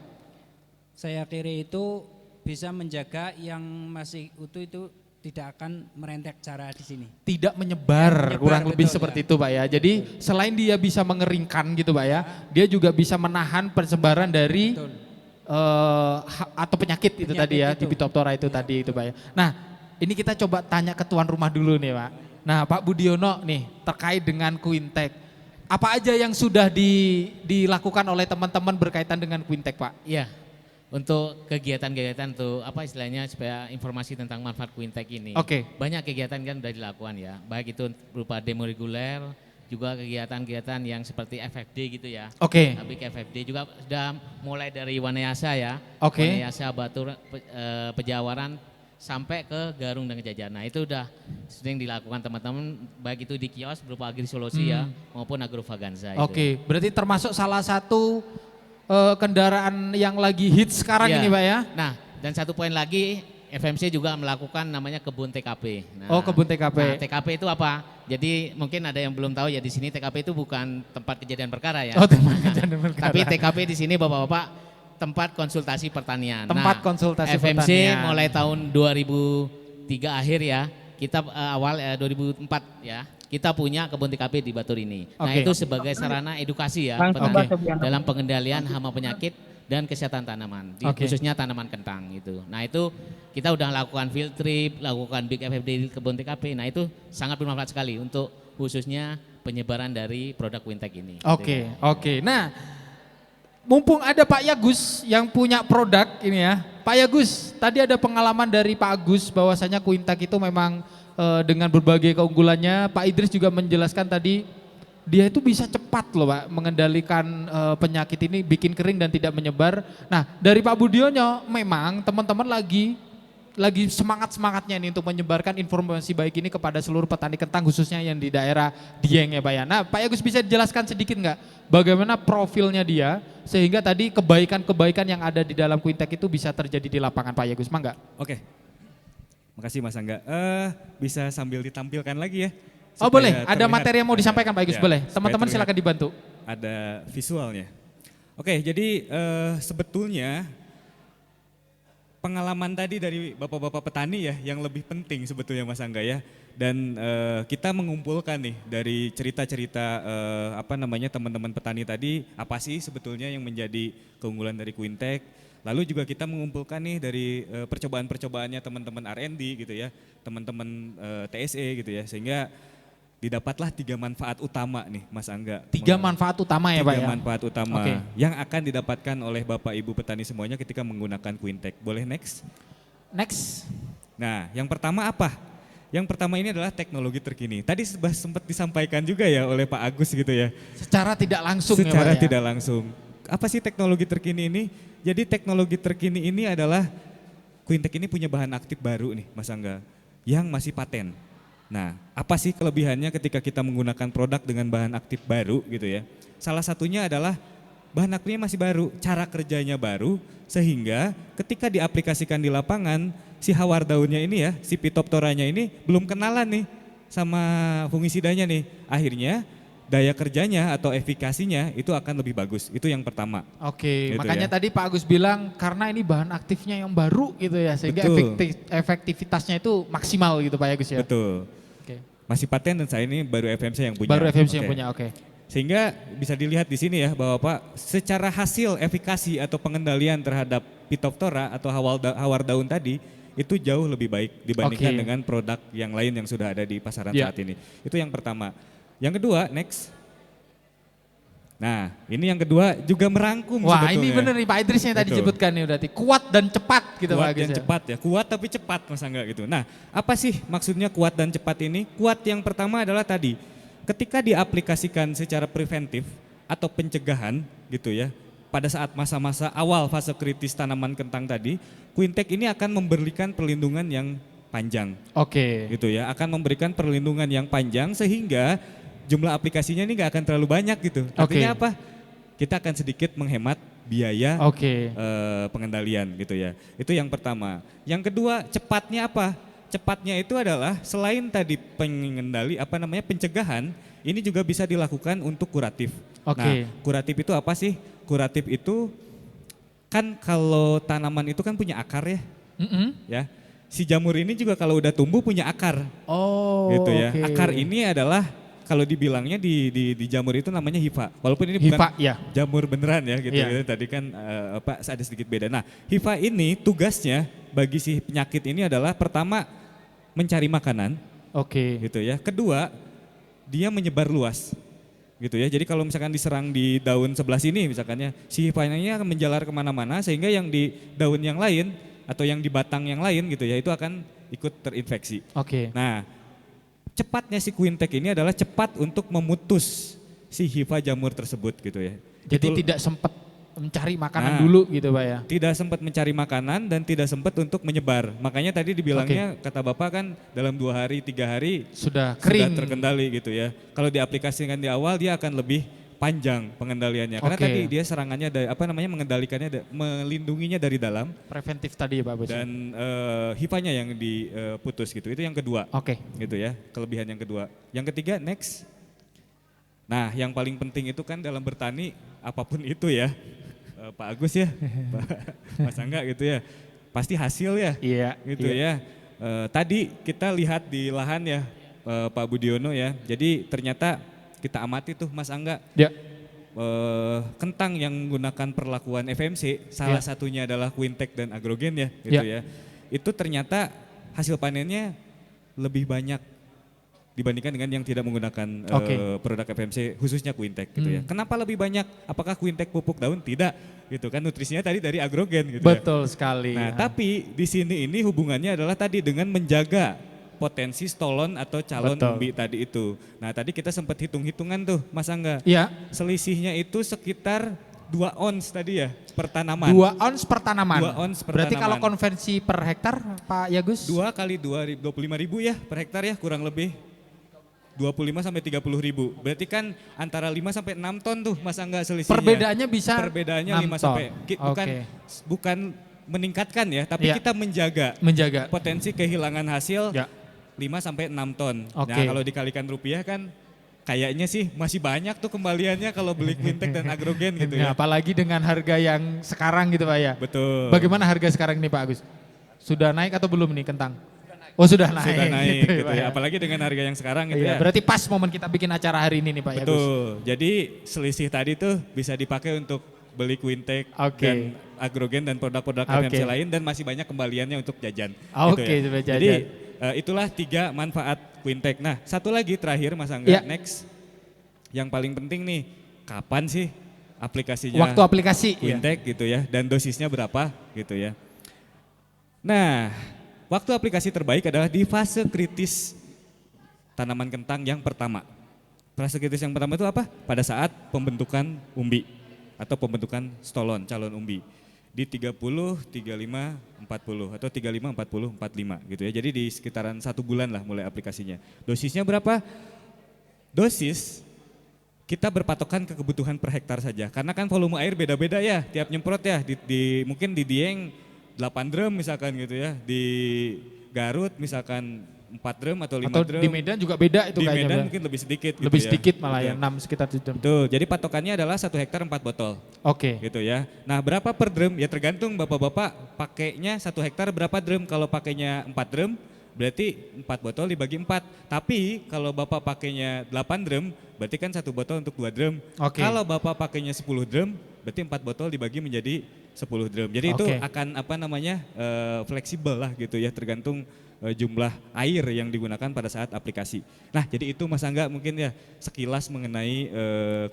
Saya kira itu bisa menjaga yang masih utuh itu tidak akan merentek cara di sini. Tidak menyebar, Menyebar, kurang lebih betul, seperti ya. itu Pak ya. Jadi selain dia bisa mengeringkan gitu Pak ya, dia juga bisa menahan persebaran dari Betul. atau penyakit itu tadi ya, itu. di Phytophthora itu tadi itu Pak ya. Nah, ini kita coba tanya ke tuan rumah dulu nih Pak. Nah, Pak Budiono nih terkait dengan Quintek. Apa aja yang sudah dilakukan oleh teman-teman berkaitan dengan Quintek Pak? Iya, untuk kegiatan-kegiatan tuh apa istilahnya supaya informasi tentang manfaat Quintek ini. Oke. Banyak kegiatan kan sudah dilakukan ya, baik itu berupa demo reguler, juga kegiatan-kegiatan yang seperti FFD gitu ya. Oke. Habis FFD juga sudah mulai dari Wanayasa ya. Oke. Wanayasa, Batur, Pejawaran sampai ke Garung dan Kejajan. Nah itu udah sering dilakukan teman-teman baik itu di kios berupa Agri Solusi ya maupun Agrovaganza. Oke, berarti termasuk salah satu kendaraan yang lagi hits sekarang Iya. ini Pak ya? Nah dan satu poin lagi FMC juga melakukan namanya kebun TKP. Nah, Oh, kebun TKP. Nah, TKP itu apa? Jadi mungkin ada yang belum tahu ya di sini TKP itu bukan tempat kejadian perkara ya. Oh, tempat kejadian perkara. Tapi TKP di sini Bapak-bapak tempat konsultasi pertanian. Tempat konsultasi FMC pertanian. mulai tahun 2003 akhir ya, kita awal 2004 ya, kita punya kebun TKP di Batur ini. Nah Oke. itu sebagai sarana edukasi ya Langsung petani Pak Sofian. dalam pengendalian hama penyakit dan kesehatan tanaman, Oke. khususnya tanaman kentang itu. Nah itu kita udah lakukan field trip, lakukan big FFD di kebun TKP. Nah itu sangat bermanfaat sekali untuk khususnya penyebaran dari produk Quintek ini. Oke, oke. Nah, mumpung ada Pak Yagus yang punya produk ini ya. Pak Yagus, tadi ada pengalaman dari Pak Agus bahwasanya Quintek itu memang dengan berbagai keunggulannya. Pak Idris juga menjelaskan tadi dia itu bisa cepat loh Pak mengendalikan penyakit ini, bikin kering dan tidak menyebar. Nah, dari Pak Budiono memang teman-teman lagi semangat-semangatnya nih untuk menyebarkan informasi baik ini kepada seluruh petani kentang khususnya yang di daerah Dieng ya Pak ya. Nah Pak Yagus bisa dijelaskan sedikit nggak bagaimana profilnya dia sehingga tadi kebaikan-kebaikan yang ada di dalam Quintek itu bisa terjadi di lapangan Pak Yagus, mangga? Oke, makasih Mas Angga. Bisa sambil ditampilkan lagi ya? Oh supaya boleh, ada terlihat. materi yang mau disampaikan Pak Yagus, Ya, boleh. supaya Teman-teman terlihat. silakan dibantu. Ada visualnya. Oke, jadi sebetulnya pengalaman tadi dari bapak-bapak petani ya yang lebih penting sebetulnya Mas Angga ya. Dan kita mengumpulkan nih dari cerita-cerita teman-teman petani tadi apa sih sebetulnya yang menjadi keunggulan dari Quintek. Lalu juga kita mengumpulkan nih dari percobaan-percobaannya teman-teman R&D gitu ya, teman-teman TSE gitu ya, sehingga didapatlah 3 manfaat utama nih Mas Angga. 3 manfaat utama ya Pak ya? 3 manfaat utama Oke. yang akan didapatkan oleh Bapak Ibu petani semuanya ketika menggunakan Quintek. Boleh next? Next. Nah yang pertama apa? Yang pertama ini adalah teknologi terkini. Tadi sempat disampaikan juga ya oleh Pak Agus gitu ya. Secara tidak langsung ya Pak Secara ya? tidak langsung. Apa sih teknologi terkini ini? Jadi teknologi terkini ini adalah Quintek ini punya bahan aktif baru nih Mas Angga yang masih paten. Nah, apa sih kelebihannya ketika kita menggunakan produk dengan bahan aktif baru gitu ya? Salah satunya adalah bahan aktifnya masih baru, cara kerjanya baru, sehingga ketika diaplikasikan di lapangan, si hawar daunnya ini ya, si Phytophthoranya ini belum kenalan nih sama fungisidanya nih. Akhirnya daya kerjanya atau efikasinya itu akan lebih bagus, itu yang pertama. Oke, Gitu makanya ya. tadi Pak Agus bilang karena ini bahan aktifnya yang baru gitu ya, sehingga Betul. efektivitasnya itu maksimal gitu Pak Agus ya. Betul. Oke. Masih paten dan saya ini baru FMC yang punya. Baru FMC yang Oke. punya, oke. Sehingga bisa dilihat di sini ya bahwa Pak secara hasil efikasi atau pengendalian terhadap Phytophthora atau hawar daun tadi itu jauh lebih baik dibandingkan Oke. dengan produk yang lain yang sudah ada di pasaran Ya. saat ini. Itu yang pertama. Yang kedua, next. Nah, ini yang kedua juga merangkum Wah, sebetulnya. ini bener nih Pak Idris yang tadi Betul. disebutkan nih berarti. Kuat dan cepat gitu Pak Kuat Agus dan ya. cepat ya, kuat tapi cepat Mas Angga gitu. Nah, apa sih maksudnya kuat dan cepat ini? Kuat yang pertama adalah tadi, ketika diaplikasikan secara preventif atau pencegahan gitu ya, pada saat masa-masa awal fase kritis tanaman kentang tadi, Quintech ini akan memberikan perlindungan yang panjang Oke. gitu ya, akan memberikan perlindungan yang panjang sehingga jumlah aplikasinya ini nggak akan terlalu banyak gitu. Artinya apa? Kita akan sedikit menghemat biaya Oke. pengendalian gitu ya. Itu yang pertama. Yang kedua, cepatnya apa? Cepatnya itu adalah selain tadi pencegahan, ini juga bisa dilakukan untuk kuratif. Oke. Nah, kuratif itu apa sih? Kuratif itu kan kalau tanaman itu kan punya akar ya, Mm-mm. ya. Si jamur ini juga kalau udah tumbuh punya akar. Oh, Gitu ya. oke. Akar ini adalah kalau dibilangnya di jamur itu namanya hifa. Walaupun ini Hifa, bukan ya. jamur beneran ya gitu. Iya. Ya. Tadi kan ada sedikit beda. Nah, hifa ini tugasnya bagi si penyakit ini adalah pertama mencari makanan Oke. gitu ya. Kedua, dia menyebar luas. Gitu ya. Jadi kalau misalkan diserang di daun sebelah sini misalkannya, si hifa ini akan menjalar kemana-mana sehingga yang di daun yang lain atau yang di batang yang lain gitu ya itu akan ikut terinfeksi. Oke. Nah, cepatnya si Quintech ini adalah cepat untuk memutus si hifa jamur tersebut gitu ya. Jadi Itu tidak sempat mencari makanan Nah. dulu gitu Pak ya. tidak sempat mencari makanan dan tidak sempat untuk menyebar. Makanya tadi dibilangnya kata Bapak kan dalam 2 hari, 3 hari Sudah sudah kering. terkendali gitu ya. Kalau diaplikasikan di awal dia akan lebih panjang pengendaliannya. Karena Oke. tadi dia serangannya dari mengendalikannya melindunginya dari dalam Preventif tadi ya Pak Bos. dan hifanya yang diputus gitu. Itu yang kedua. Oke. Gitu ya, kelebihan yang kedua. Yang ketiga, next. Nah, yang paling penting itu kan dalam bertani apapun itu ya, Pak Agus ya, Pak Mas Angga gitu ya, pasti hasil ya, Iya. gitu iya. ya. Tadi kita lihat di lahan ya, Pak Budiono ya, jadi ternyata kita amati tuh Mas Angga, Ya. kentang yang menggunakan perlakuan FMC, salah satunya adalah Quintech dan Agrogen ya, gitu ya. Itu ternyata hasil panennya lebih banyak dibandingkan dengan yang tidak menggunakan produk FMC khususnya Quintech gitu ya. Kenapa lebih banyak? Apakah Quintech pupuk daun? Tidak, gitu kan nutrisinya tadi dari Agrogen gitu ya. Betul sekali. Nah, tapi di sini ini hubungannya adalah tadi dengan menjaga potensi stolon atau calon Betul. umbi tadi itu. Nah, tadi kita sempat hitung-hitungan tuh Mas Angga. Iya. Selisihnya itu sekitar 2 ons tadi ya per tanaman. 2 ons per tanaman. 2 ons per Berarti tanaman. kalau konversi per hektar Pak Yagus? 2 kali 25.000 ya per hektar ya kurang lebih 25 sampai 30.000. Berarti kan antara 5 sampai 6 ton tuh Mas Angga selisihnya. Perbedaannya bisa Perbedaannya 6 5 sampai ton. bukan meningkatkan ya, tapi Iya. kita menjaga Menjaga. potensi kehilangan hasil Ya. 5 sampai 6 ton. Oke. Nah, kalau dikalikan rupiah kan kayaknya sih masih banyak tuh kembaliannya kalau beli Quintech dan Agrogen gitu Ya, ya. apalagi dengan harga yang sekarang gitu Pak ya. Betul. Bagaimana harga sekarang nih Pak Agus? Sudah naik atau belum nih kentang? Oh sudah naik. Sudah naik gitu, gitu Pak ya. Apalagi dengan harga yang sekarang gitu Iya, ya. berarti pas momen kita bikin acara hari ini nih Pak Yagus. Betul. Jadi selisih tadi tuh bisa dipakai untuk beli Quintech Oke. dan Agrogen dan produk-produk Oke. FMC lain dan masih banyak kembaliannya untuk jajan. Oke, gitu ya. sudah jajan. Jadi itulah 3 manfaat Quintech. Nah, satu lagi terakhir Mas Angga, Iya. next. Yang paling penting nih, kapan sih aplikasinya Waktu aplikasi. ya. Quintech gitu ya dan dosisnya berapa gitu ya. Nah, waktu aplikasi terbaik adalah di fase kritis tanaman kentang yang pertama. Fase kritis yang pertama itu apa? Pada saat pembentukan umbi atau pembentukan stolon calon umbi di 30, 35, 40 atau 35, 40, 45 gitu ya. Jadi di sekitaran 1 bulan lah mulai aplikasinya. Dosisnya berapa? Dosis kita berpatokan ke kebutuhan per hektar saja. Karena kan volume air beda-beda ya tiap nyemprot ya. Mungkin di Dieng 8 drum misalkan gitu ya. Di Garut misalkan 4 drum atau 5 Atau drum. di Medan juga beda itu Di kayaknya. Medan Pak. mungkin lebih sedikit gitu Lebih ya. sedikit malah Gitu ya, 6 sekitar itu. Betul, jadi patokannya adalah 1 hektar 4 botol Oke. gitu ya. Nah berapa per drum? Ya tergantung bapak-bapak pakainya 1 hektar berapa drum. Kalau pakainya 4 drum berarti 4 botol dibagi 4. Tapi kalau Bapak pakainya 8 drum, berarti kan 1 botol untuk 2 drum. Oke. Kalau Bapak pakainya 10 drum, berarti 4 botol dibagi menjadi 10 drum. Jadi itu Oke. akan fleksibel lah gitu ya, tergantung jumlah air yang digunakan pada saat aplikasi. Nah, jadi itu Mas Angga mungkin ya sekilas mengenai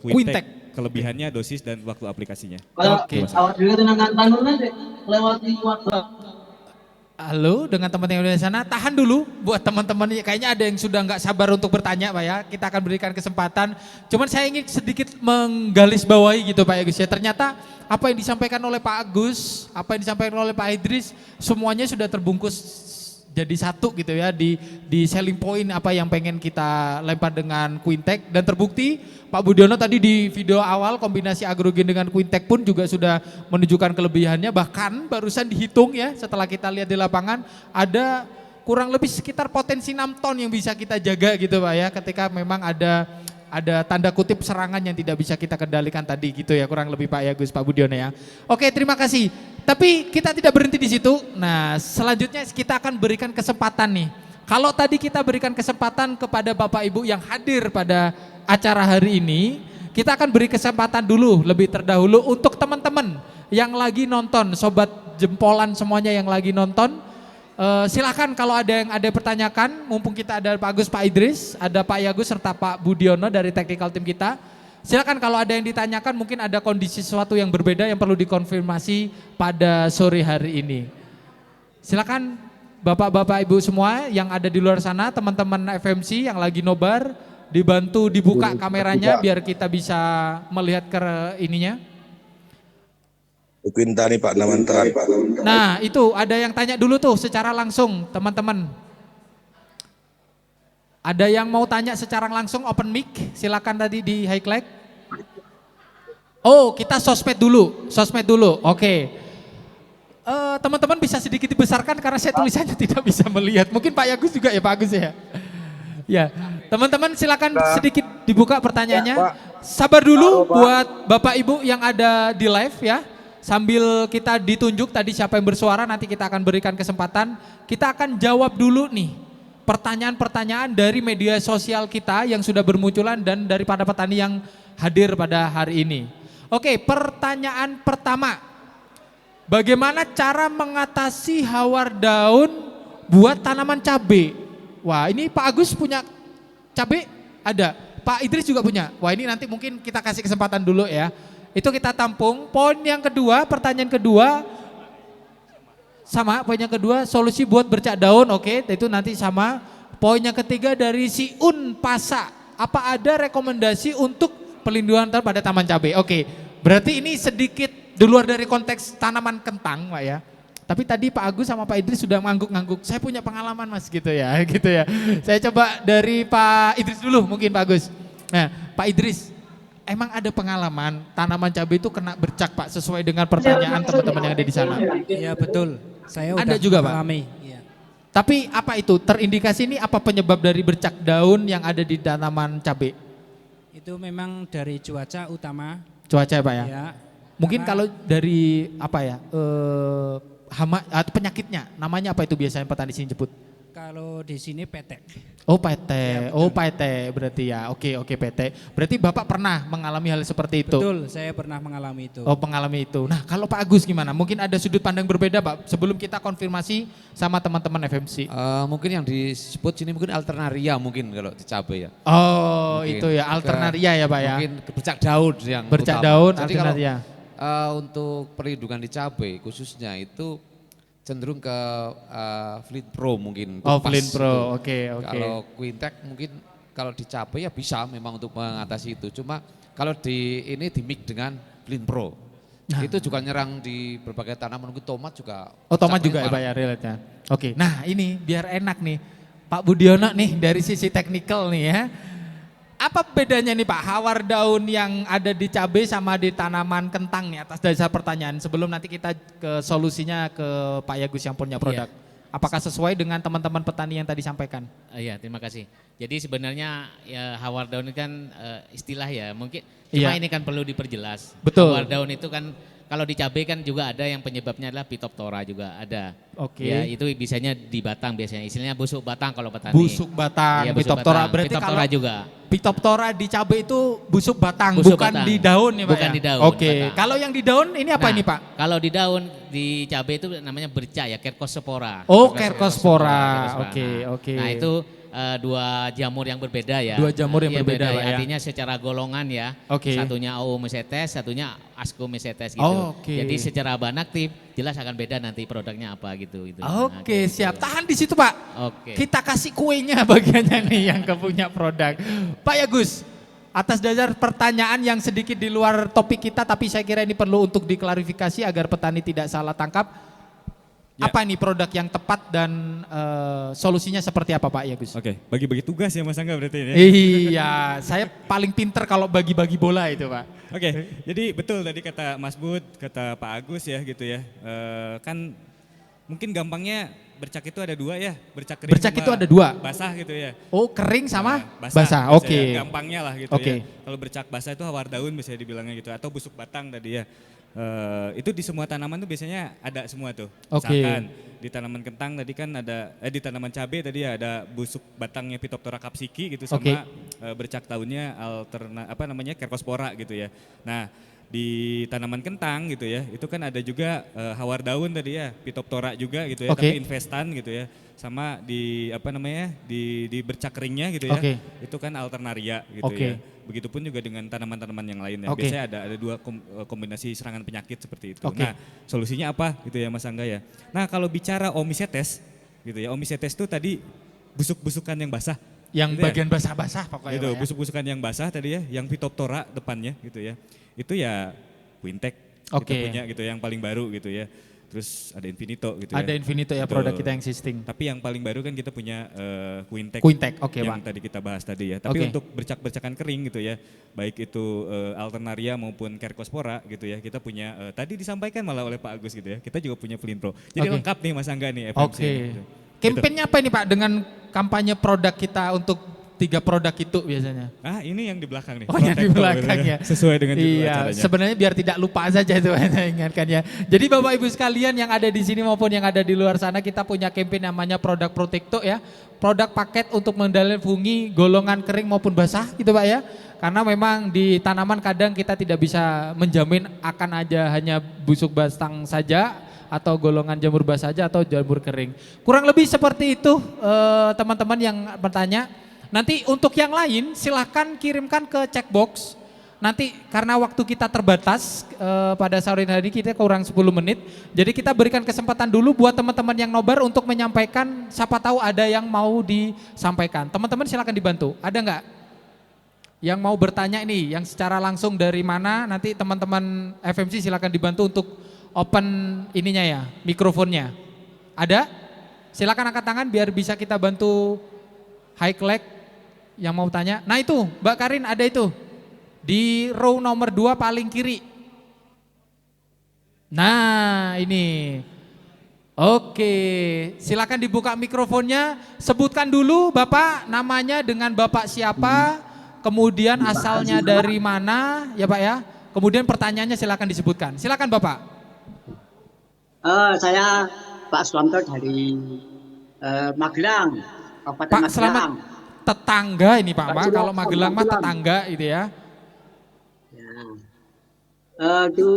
Quintek. Quintek, kelebihannya, dosis dan waktu aplikasinya. Oke. Awak juga tenangkan tangan aja lewati WhatsApp. Halo, dengan teman-teman yang ada di sana, tahan dulu buat teman-teman. Kayaknya ada yang sudah nggak sabar untuk bertanya, Pak ya. Kita akan berikan kesempatan. Cuman saya ingin sedikit menggarisbawahi gitu, Pak Agus ya. Ternyata apa yang disampaikan oleh Pak Agus, apa yang disampaikan oleh Pak Idris, semuanya sudah terbungkus jadi satu gitu ya di selling point apa yang pengen kita lempar dengan Quintek, dan terbukti Pak Budiono tadi di video awal kombinasi agrogen dengan Quintek pun juga sudah menunjukkan kelebihannya, bahkan barusan dihitung ya setelah kita lihat di lapangan ada kurang lebih sekitar potensi 6 ton yang bisa kita jaga gitu Pak ya, ketika memang ada tanda kutip serangan yang tidak bisa kita kendalikan tadi gitu ya, kurang lebih Pak Agus, Pak Budiono ya. Oke, terima kasih. Tapi kita tidak berhenti di situ. Nah, selanjutnya kita akan berikan kesempatan nih. Kalau tadi kita berikan kesempatan kepada Bapak Ibu yang hadir pada acara hari ini, kita akan beri kesempatan dulu lebih terdahulu untuk teman-teman yang lagi nonton, sobat jempolan semuanya yang lagi nonton. Silakan kalau ada yang ada pertanyakan, mumpung kita ada Pak Agus, Pak Idris, ada Pak Yagus serta Pak Budiono dari technical team kita. Silakan kalau ada yang ditanyakan, mungkin ada kondisi sesuatu yang berbeda yang perlu dikonfirmasi pada sore hari ini. Silakan Bapak-bapak Ibu semua yang ada di luar sana, teman-teman FMC yang lagi nobar, dibantu dibuka kameranya biar kita bisa melihat ke ininya. Quinta nih Pak Namantan. Nah itu ada yang tanya dulu tuh secara langsung teman-teman. Ada yang mau tanya secara langsung open mic, silakan tadi di highlight. Oh kita sosmed dulu, oke. Teman-teman bisa sedikit dibesarkan karena saya tulisannya tidak bisa melihat. Mungkin Pak Yagus juga ya Pak Agus ya. Ya teman-teman silakan sedikit dibuka pertanyaannya. Sabar dulu buat Bapak Ibu yang ada di live ya. Sambil kita ditunjuk tadi siapa yang bersuara, nanti kita akan berikan kesempatan. Kita akan jawab dulu nih pertanyaan-pertanyaan dari media sosial kita yang sudah bermunculan dan daripada petani yang hadir pada hari ini. Oke, pertanyaan pertama. Bagaimana cara mengatasi hawar daun buat tanaman cabai? Wah, ini Pak Agus punya cabai? Ada. Pak Idris juga punya. Wah, ini nanti mungkin kita kasih kesempatan dulu ya. Itu kita tampung. Poin yang kedua, pertanyaan kedua, sama poin yang kedua, solusi buat bercak daun, oke, itu nanti sama. Poin yang ketiga dari si Unpasa, apa ada rekomendasi untuk pelindungan pada taman cabai? Oke, berarti ini sedikit di luar dari konteks tanaman kentang Pak ya. Tapi tadi Pak Agus sama Pak Idris sudah ngangguk-ngangguk, saya punya pengalaman Mas gitu ya, gitu ya. Saya coba dari Pak Idris dulu mungkin Pak Agus. Nah Pak Idris, emang ada pengalaman tanaman cabai itu kena bercak Pak sesuai dengan pertanyaan teman-teman yang ada di sana? Iya betul, saya Anda udah juga, Pak? mengalami. Iya. Tapi apa itu terindikasi ini apa penyebab dari bercak daun yang ada di tanaman cabai? Itu memang dari cuaca utama. Cuaca ya Pak ya? Ya. Mungkin Karena- kalau dari apa ya hama atau penyakitnya namanya apa itu biasanya petani sini sebut? Kalau di sini petek. Oh PT, Ya, oh PT berarti ya. Oke PT. Berarti Bapak pernah mengalami hal seperti itu? Betul, saya pernah mengalami itu. Oh mengalami itu. Nah kalau Pak Agus gimana? Mungkin ada sudut pandang berbeda Pak sebelum kita konfirmasi sama teman-teman FMC. Mungkin yang disebut sini mungkin alternaria mungkin kalau di cabai ya. Oh Mungkin itu ya alternaria ya Pak ya. Mungkin bercak daun yang Bercak utama. daun Jadi kalau alternaria. untuk perlindungan di cabai khususnya itu cenderung ke Flint Pro mungkin. Oh pas Flint Pro, itu. oke. Kalau Quintek mungkin kalau di cabai ya bisa memang untuk mengatasi itu. Cuma kalau di ini di mix dengan Flint Pro. Nah. Itu juga nyerang di berbagai tanaman, mungkin tomat juga. Oh tomat bercaknya juga ya parah. Pak ya relate-nya. Oke, nah ini biar enak nih Pak Budiono nih dari sisi teknikal nih ya. Apa bedanya nih Pak hawar daun yang ada di cabai sama di tanaman kentang nih atas dasar pertanyaan sebelum nanti kita ke solusinya ke Pak Yagus yang punya produk. Apakah sesuai dengan teman-teman petani yang tadi sampaikan? Iya, terima kasih. Jadi sebenarnya ya hawar daun itu kan istilah ya, mungkin cuma Iya. ini kan perlu diperjelas. Betul. Hawar daun itu kan Kalau di cabai kan juga ada yang penyebabnya adalah Phytophthora juga ada. Oke. Ya, itu biasanya di batang biasanya. Istilahnya busuk batang kalau petani. Busuk batang, Iya, busuk Phytophthora. batang. Berarti Phytophthora kalau juga. Phytophthora di cabai itu busuk batang, Busuk bukan batang. di daun ya Pak Bukan ya? di daun, Oke, batang. kalau yang di daun ini apa Nah, ini Pak? Kalau di daun di cabai itu namanya berca ya, Cercospora. Oh, Cercospora. Cercospora. Oke, Nah, oke. Nah, itu dua jamur yang berbeda ya. Dua jamur yang Iya, berbeda, Pak, ya. Artinya secara golongan ya. Oke. Satunya Oomycetes, satunya Ascomycetes gitu. Oh, oke. Jadi secara bahan aktif jelas akan beda nanti produknya apa gitu. Nah, Oke, gitu. siap. Tahan di situ Pak. Oke. Kita kasih kuenya bagiannya nih yang punya produk. Pak Yagus, atas dasar pertanyaan yang sedikit di luar topik kita, tapi saya kira ini perlu untuk diklarifikasi agar petani tidak salah tangkap. Ya. Apa nih produk yang tepat dan solusinya seperti apa Pak Yagus? Oke, bagi-bagi tugas ya Mas Angga berarti ini. Iya, saya paling pinter kalau bagi-bagi bola itu Pak. Oke, jadi betul tadi kata Mas Bud, kata Pak Agus ya gitu ya. Kan mungkin gampangnya bercak itu ada dua ya, bercak kering Bercak sama itu ada dua? basah gitu ya. Oh, kering sama Nah, basah. biasanya, Oke. gampangnya lah gitu Oke. ya. Kalau bercak basah itu hawar daun bisa dibilangnya gitu, atau busuk batang tadi ya. Itu di semua tanaman tuh biasanya ada semua tuh. Oke. Misalkan di tanaman kentang tadi kan ada, di tanaman cabai tadi ya ada busuk batangnya Phytophthora capsiki gitu, Oke. sama bercak daunnya Cercospora gitu ya. Nah, di tanaman kentang gitu ya, itu kan ada juga hawar daun tadi ya, Phytophthora juga gitu ya, Oke. tapi infestan gitu ya. Sama di di bercak keringnya gitu ya, Oke. itu kan Alternaria gitu Oke. ya. Begitupun juga dengan tanaman-tanaman yang lainnya. Oke. Biasanya ada dua kombinasi serangan penyakit seperti itu. Oke. Nah, solusinya apa gitu ya Mas Angga ya. Nah, kalau bicara Oomycetes gitu ya, Oomycetes itu tadi busuk-busukan yang basah. Yang Gitu ya. bagian basah-basah pokoknya Gitu, Pak ya. busuk-busukan yang basah tadi ya, yang Phytophthora depannya gitu ya. Itu ya Quintek Oke. kita punya gitu yang paling baru gitu ya. Terus ada Infinito gitu ya. Ada Infinito ya Gitu. produk kita yang existing. Tapi yang paling baru kan kita punya Quintek. Quintek, oke, yang Pak. tadi kita bahas tadi ya. Tapi Oke. untuk bercak-bercakan kering gitu ya, baik itu Alternaria maupun Cercospora gitu ya, kita punya tadi disampaikan malah oleh Pak Agus gitu ya. Kita juga punya Flintro. Jadi Oke. lengkap nih Mas Angga nih FMC. Oke. Gitu. Kampanyenya apa ini Pak dengan kampanye produk kita untuk 3 produk itu biasanya? Ah, ini yang di belakang nih. Oh, yang di Protector belakang gitu ya. Sesuai dengan judul Iya, acaranya. sebenarnya biar tidak lupa saja itu saya ingatkan ya. Jadi Bapak Ibu sekalian yang ada di sini maupun yang ada di luar sana, kita punya campaign namanya Produk Protecto ya. Produk paket untuk mengendalikan fungi golongan kering maupun basah gitu Pak ya. Karena memang di tanaman kadang kita tidak bisa menjamin akan aja hanya busuk batang saja atau golongan jamur basah saja atau jamur kering. Kurang lebih seperti itu teman-teman yang bertanya. Nanti untuk yang lain silahkan kirimkan ke checkbox. Nanti karena waktu kita terbatas pada sore hari kita kurang 10 menit. Jadi kita berikan kesempatan dulu buat teman-teman yang nobar untuk menyampaikan, siapa tahu ada yang mau disampaikan. Teman-teman silahkan dibantu. Ada nggak yang mau bertanya ini, yang secara langsung dari mana? Nanti teman-teman FMC silahkan dibantu untuk open ininya ya, mikrofonnya. Ada? Silahkan angkat tangan biar bisa kita bantu highlight yang mau tanya. Nah itu Mbak Karin ada itu. Di row nomor 2 paling kiri. Nah ini. Oke, silakan dibuka mikrofonnya. Sebutkan dulu Bapak namanya dengan Bapak siapa. Kemudian asalnya dari mana ya Pak ya. Kemudian pertanyaannya silakan disebutkan. Silakan Bapak. Saya Pak Suwanto dari Magelang, Kabupaten Pak Magelang. selamat tetangga ini Pak. Pak, Kalau Magelang mah Magelang. tetangga gitu ya. Itu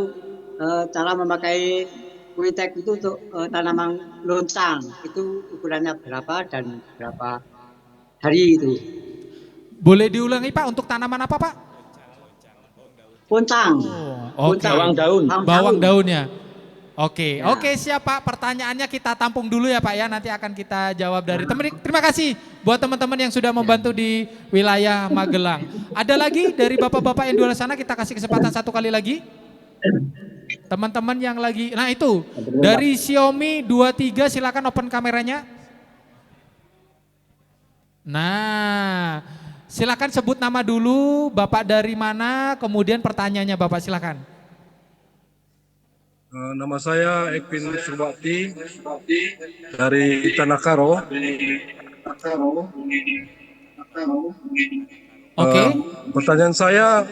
cara memakai Quintek itu untuk tanaman lontang. Itu ukurannya berapa dan berapa hari itu? Boleh diulangi Pak untuk tanaman apa Pak? Lontang. Oke. Bawang daun. Bawang daunnya. Oke, oke siap Pak. Pertanyaannya kita tampung dulu ya Pak ya. Nanti akan kita jawab dari teman. Terima kasih buat teman-teman yang sudah membantu di wilayah Magelang. Ada lagi dari bapak-bapak yang di luar sana, kita kasih kesempatan satu kali lagi. Teman-teman yang lagi, nah itu dari Xiaomi 23 silakan open kameranya. Nah, silakan sebut nama dulu, Bapak dari mana, kemudian pertanyaannya Bapak silakan. Nama saya Ekvin Subakti dari Tanakaro. Oke. Pertanyaan saya,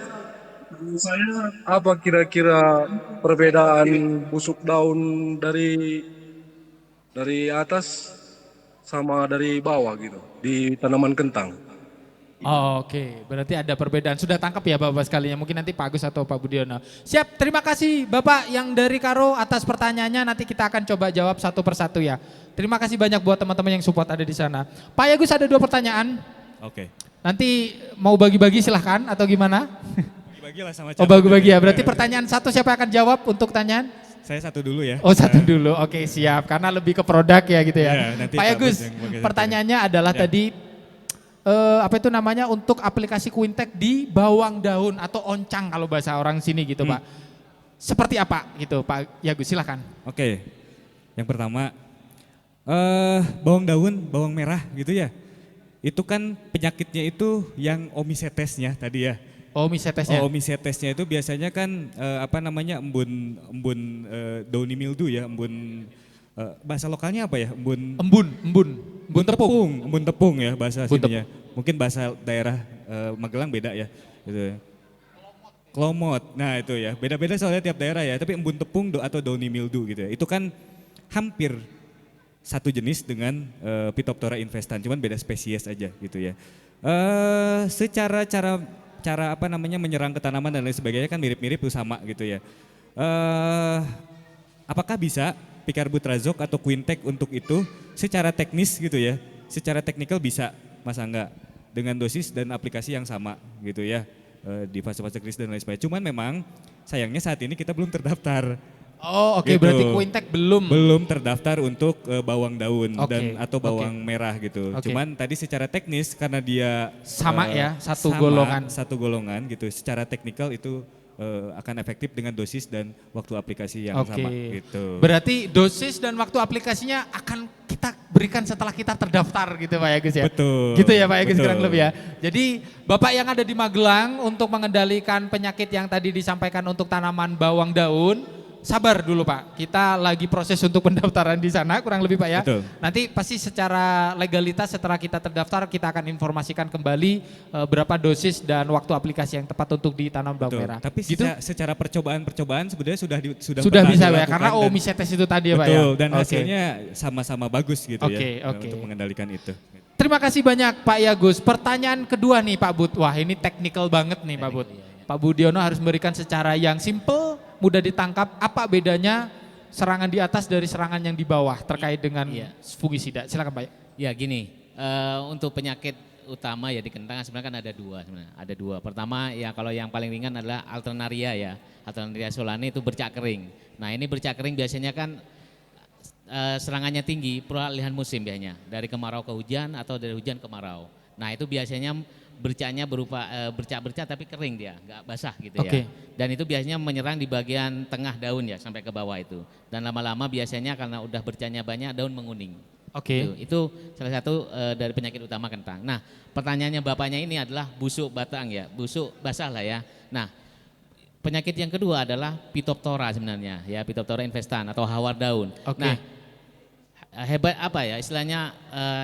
Menurut saya apa kira-kira perbedaan busuk daun dari atas sama dari bawah gitu di tanaman kentang? Oh, oke, berarti ada perbedaan. Sudah tangkap ya Bapak sekalian. Mungkin nanti Pak Agus atau Pak Budiono. Siap, terima kasih Bapak yang dari Karo atas pertanyaannya. Nanti kita akan coba jawab satu persatu ya. Terima kasih banyak buat teman-teman yang support ada di sana. Pak Agus ada 2 pertanyaan. Oke. Nanti mau bagi-bagi silahkan atau gimana? Bagi-bagilah sama Oh bagi-bagi ya. Berarti pertanyaan satu siapa yang akan jawab untuk tanyaan? Saya satu dulu ya. Oh satu dulu, oke siap. Karena lebih ke produk ya gitu ya. Ya, nanti Pak Pak Agus, Bus yang bagian pertanyaannya adalah Ya. tadi apa itu namanya untuk aplikasi Quintek di bawang daun atau oncang kalau bahasa orang sini gitu Pak. Seperti apa gitu Pak Yagus, silahkan. Oke, yang pertama bawang daun, bawang merah gitu ya. Itu kan penyakitnya itu yang omisetesnya tadi ya. Omisetesnya. Omisetesnya itu biasanya kan apa namanya embun downy mildew ya, embun bahasa lokalnya apa ya? Embun tepung ya bahasa sininya. Mungkin bahasa daerah Magelang beda ya gitu. Klomot. Nah, itu ya. Beda-beda soalnya tiap daerah ya, tapi embun tepung atau downy mildew gitu ya. Itu kan hampir satu jenis dengan Phytophthora infestan, cuman beda spesies aja gitu ya. Secara cara apa namanya menyerang ke tanaman dan lain sebagainya kan mirip-mirip tuh sama gitu ya. Apakah bisa Picarbutrazone atau Quintek untuk itu secara teknis gitu ya, secara teknikal bisa Mas Angga dengan dosis dan aplikasi yang sama gitu ya di fase-fase krisis dan lain sebagainya. Cuman memang sayangnya saat ini kita belum terdaftar. Oh oke, Gitu. berarti Quintek belum Terdaftar untuk bawang daun Oke, atau bawang merah gitu. Oke. Cuman tadi secara teknis karena dia Sama ya, satu sama, golongan. satu golongan gitu. Secara teknikal itu akan efektif dengan dosis dan waktu aplikasi yang sama gitu. Berarti dosis dan waktu aplikasinya akan kita berikan setelah kita terdaftar gitu Pak Yagus ya. Betul. Gitu ya Pak Yagus betul. kurang lebih ya. Jadi Bapak yang ada di Magelang untuk mengendalikan penyakit yang tadi disampaikan untuk tanaman bawang daun, sabar dulu Pak, kita lagi proses untuk pendaftaran di sana kurang lebih Pak ya. Betul. Nanti pasti secara legalitas setelah kita terdaftar kita akan informasikan kembali berapa dosis dan waktu aplikasi yang tepat untuk ditanam bawang Betul. merah. Tapi gitu? secara percobaan sebenarnya sudah Sudah pernah bisa ya, dilakukan karena dan- omisetes itu tadi ya Pak ya. Betul, dan Oke. hasilnya sama-sama bagus gitu Oke, ya oke. untuk mengendalikan itu. Terima kasih banyak Pak Yagus. Pertanyaan kedua nih Pak Bud. Wah ini teknikal banget nih Pak Bud. Pak Budiono harus memberikan secara yang simple, mudah ditangkap. Apa bedanya serangan di atas dari serangan yang di bawah terkait dengan fungisida? Silakan Pak. Ya gini, untuk penyakit utama ya di kentang sebenarnya kan ada dua sebenarnya. Ada dua. Pertama ya kalau yang paling ringan adalah Alternaria ya. Alternaria solani itu bercak kering. Nah ini bercak kering biasanya kan serangannya tinggi, peralihan musim biasanya. Dari kemarau ke hujan atau dari hujan ke kemarau. Nah itu biasanya bercaknya berupa bercak-bercak tapi kering dia, nggak basah gitu Oke. ya. Dan itu biasanya menyerang di bagian tengah daun ya sampai ke bawah itu. Dan lama-lama biasanya karena udah bercaknya banyak daun menguning. Oke. Itu salah satu dari penyakit utama kentang. Nah, pertanyaannya bapaknya ini adalah busuk batang ya, busuk basah lah ya. Nah, penyakit yang kedua adalah Phytophthora sebenarnya ya, Phytophthora infestan atau hawar daun. Oke. Nah, hebat apa ya istilahnya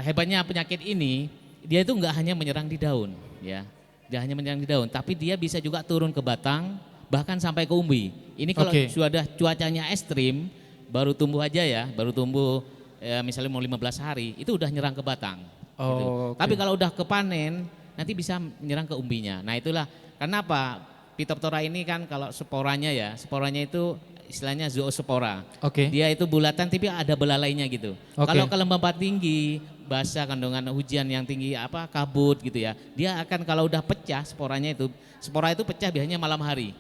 hebatnya penyakit ini dia itu enggak hanya menyerang di daun ya. Dia hanya menyerang di daun, tapi dia bisa juga turun ke batang bahkan sampai ke umbi. Ini kalau Oke. sudah cuacanya ekstrim, baru tumbuh aja ya, baru tumbuh misalnya mau 15 hari, itu udah nyerang ke batang. gitu. Oh, oke. Tapi kalau udah kepanen, nanti bisa menyerang ke umbinya. Nah itulah kenapa Phytophthora ini kan kalau sporanya ya, sporanya itu istilahnya zoospora. Oke. Dia itu bulatan tapi ada belalainya gitu. Oke. Kalau kelembapan tinggi, basah kandungan hujan yang tinggi apa kabut gitu ya. Dia akan kalau udah pecah sporanya itu, spora itu pecah biasanya malam hari.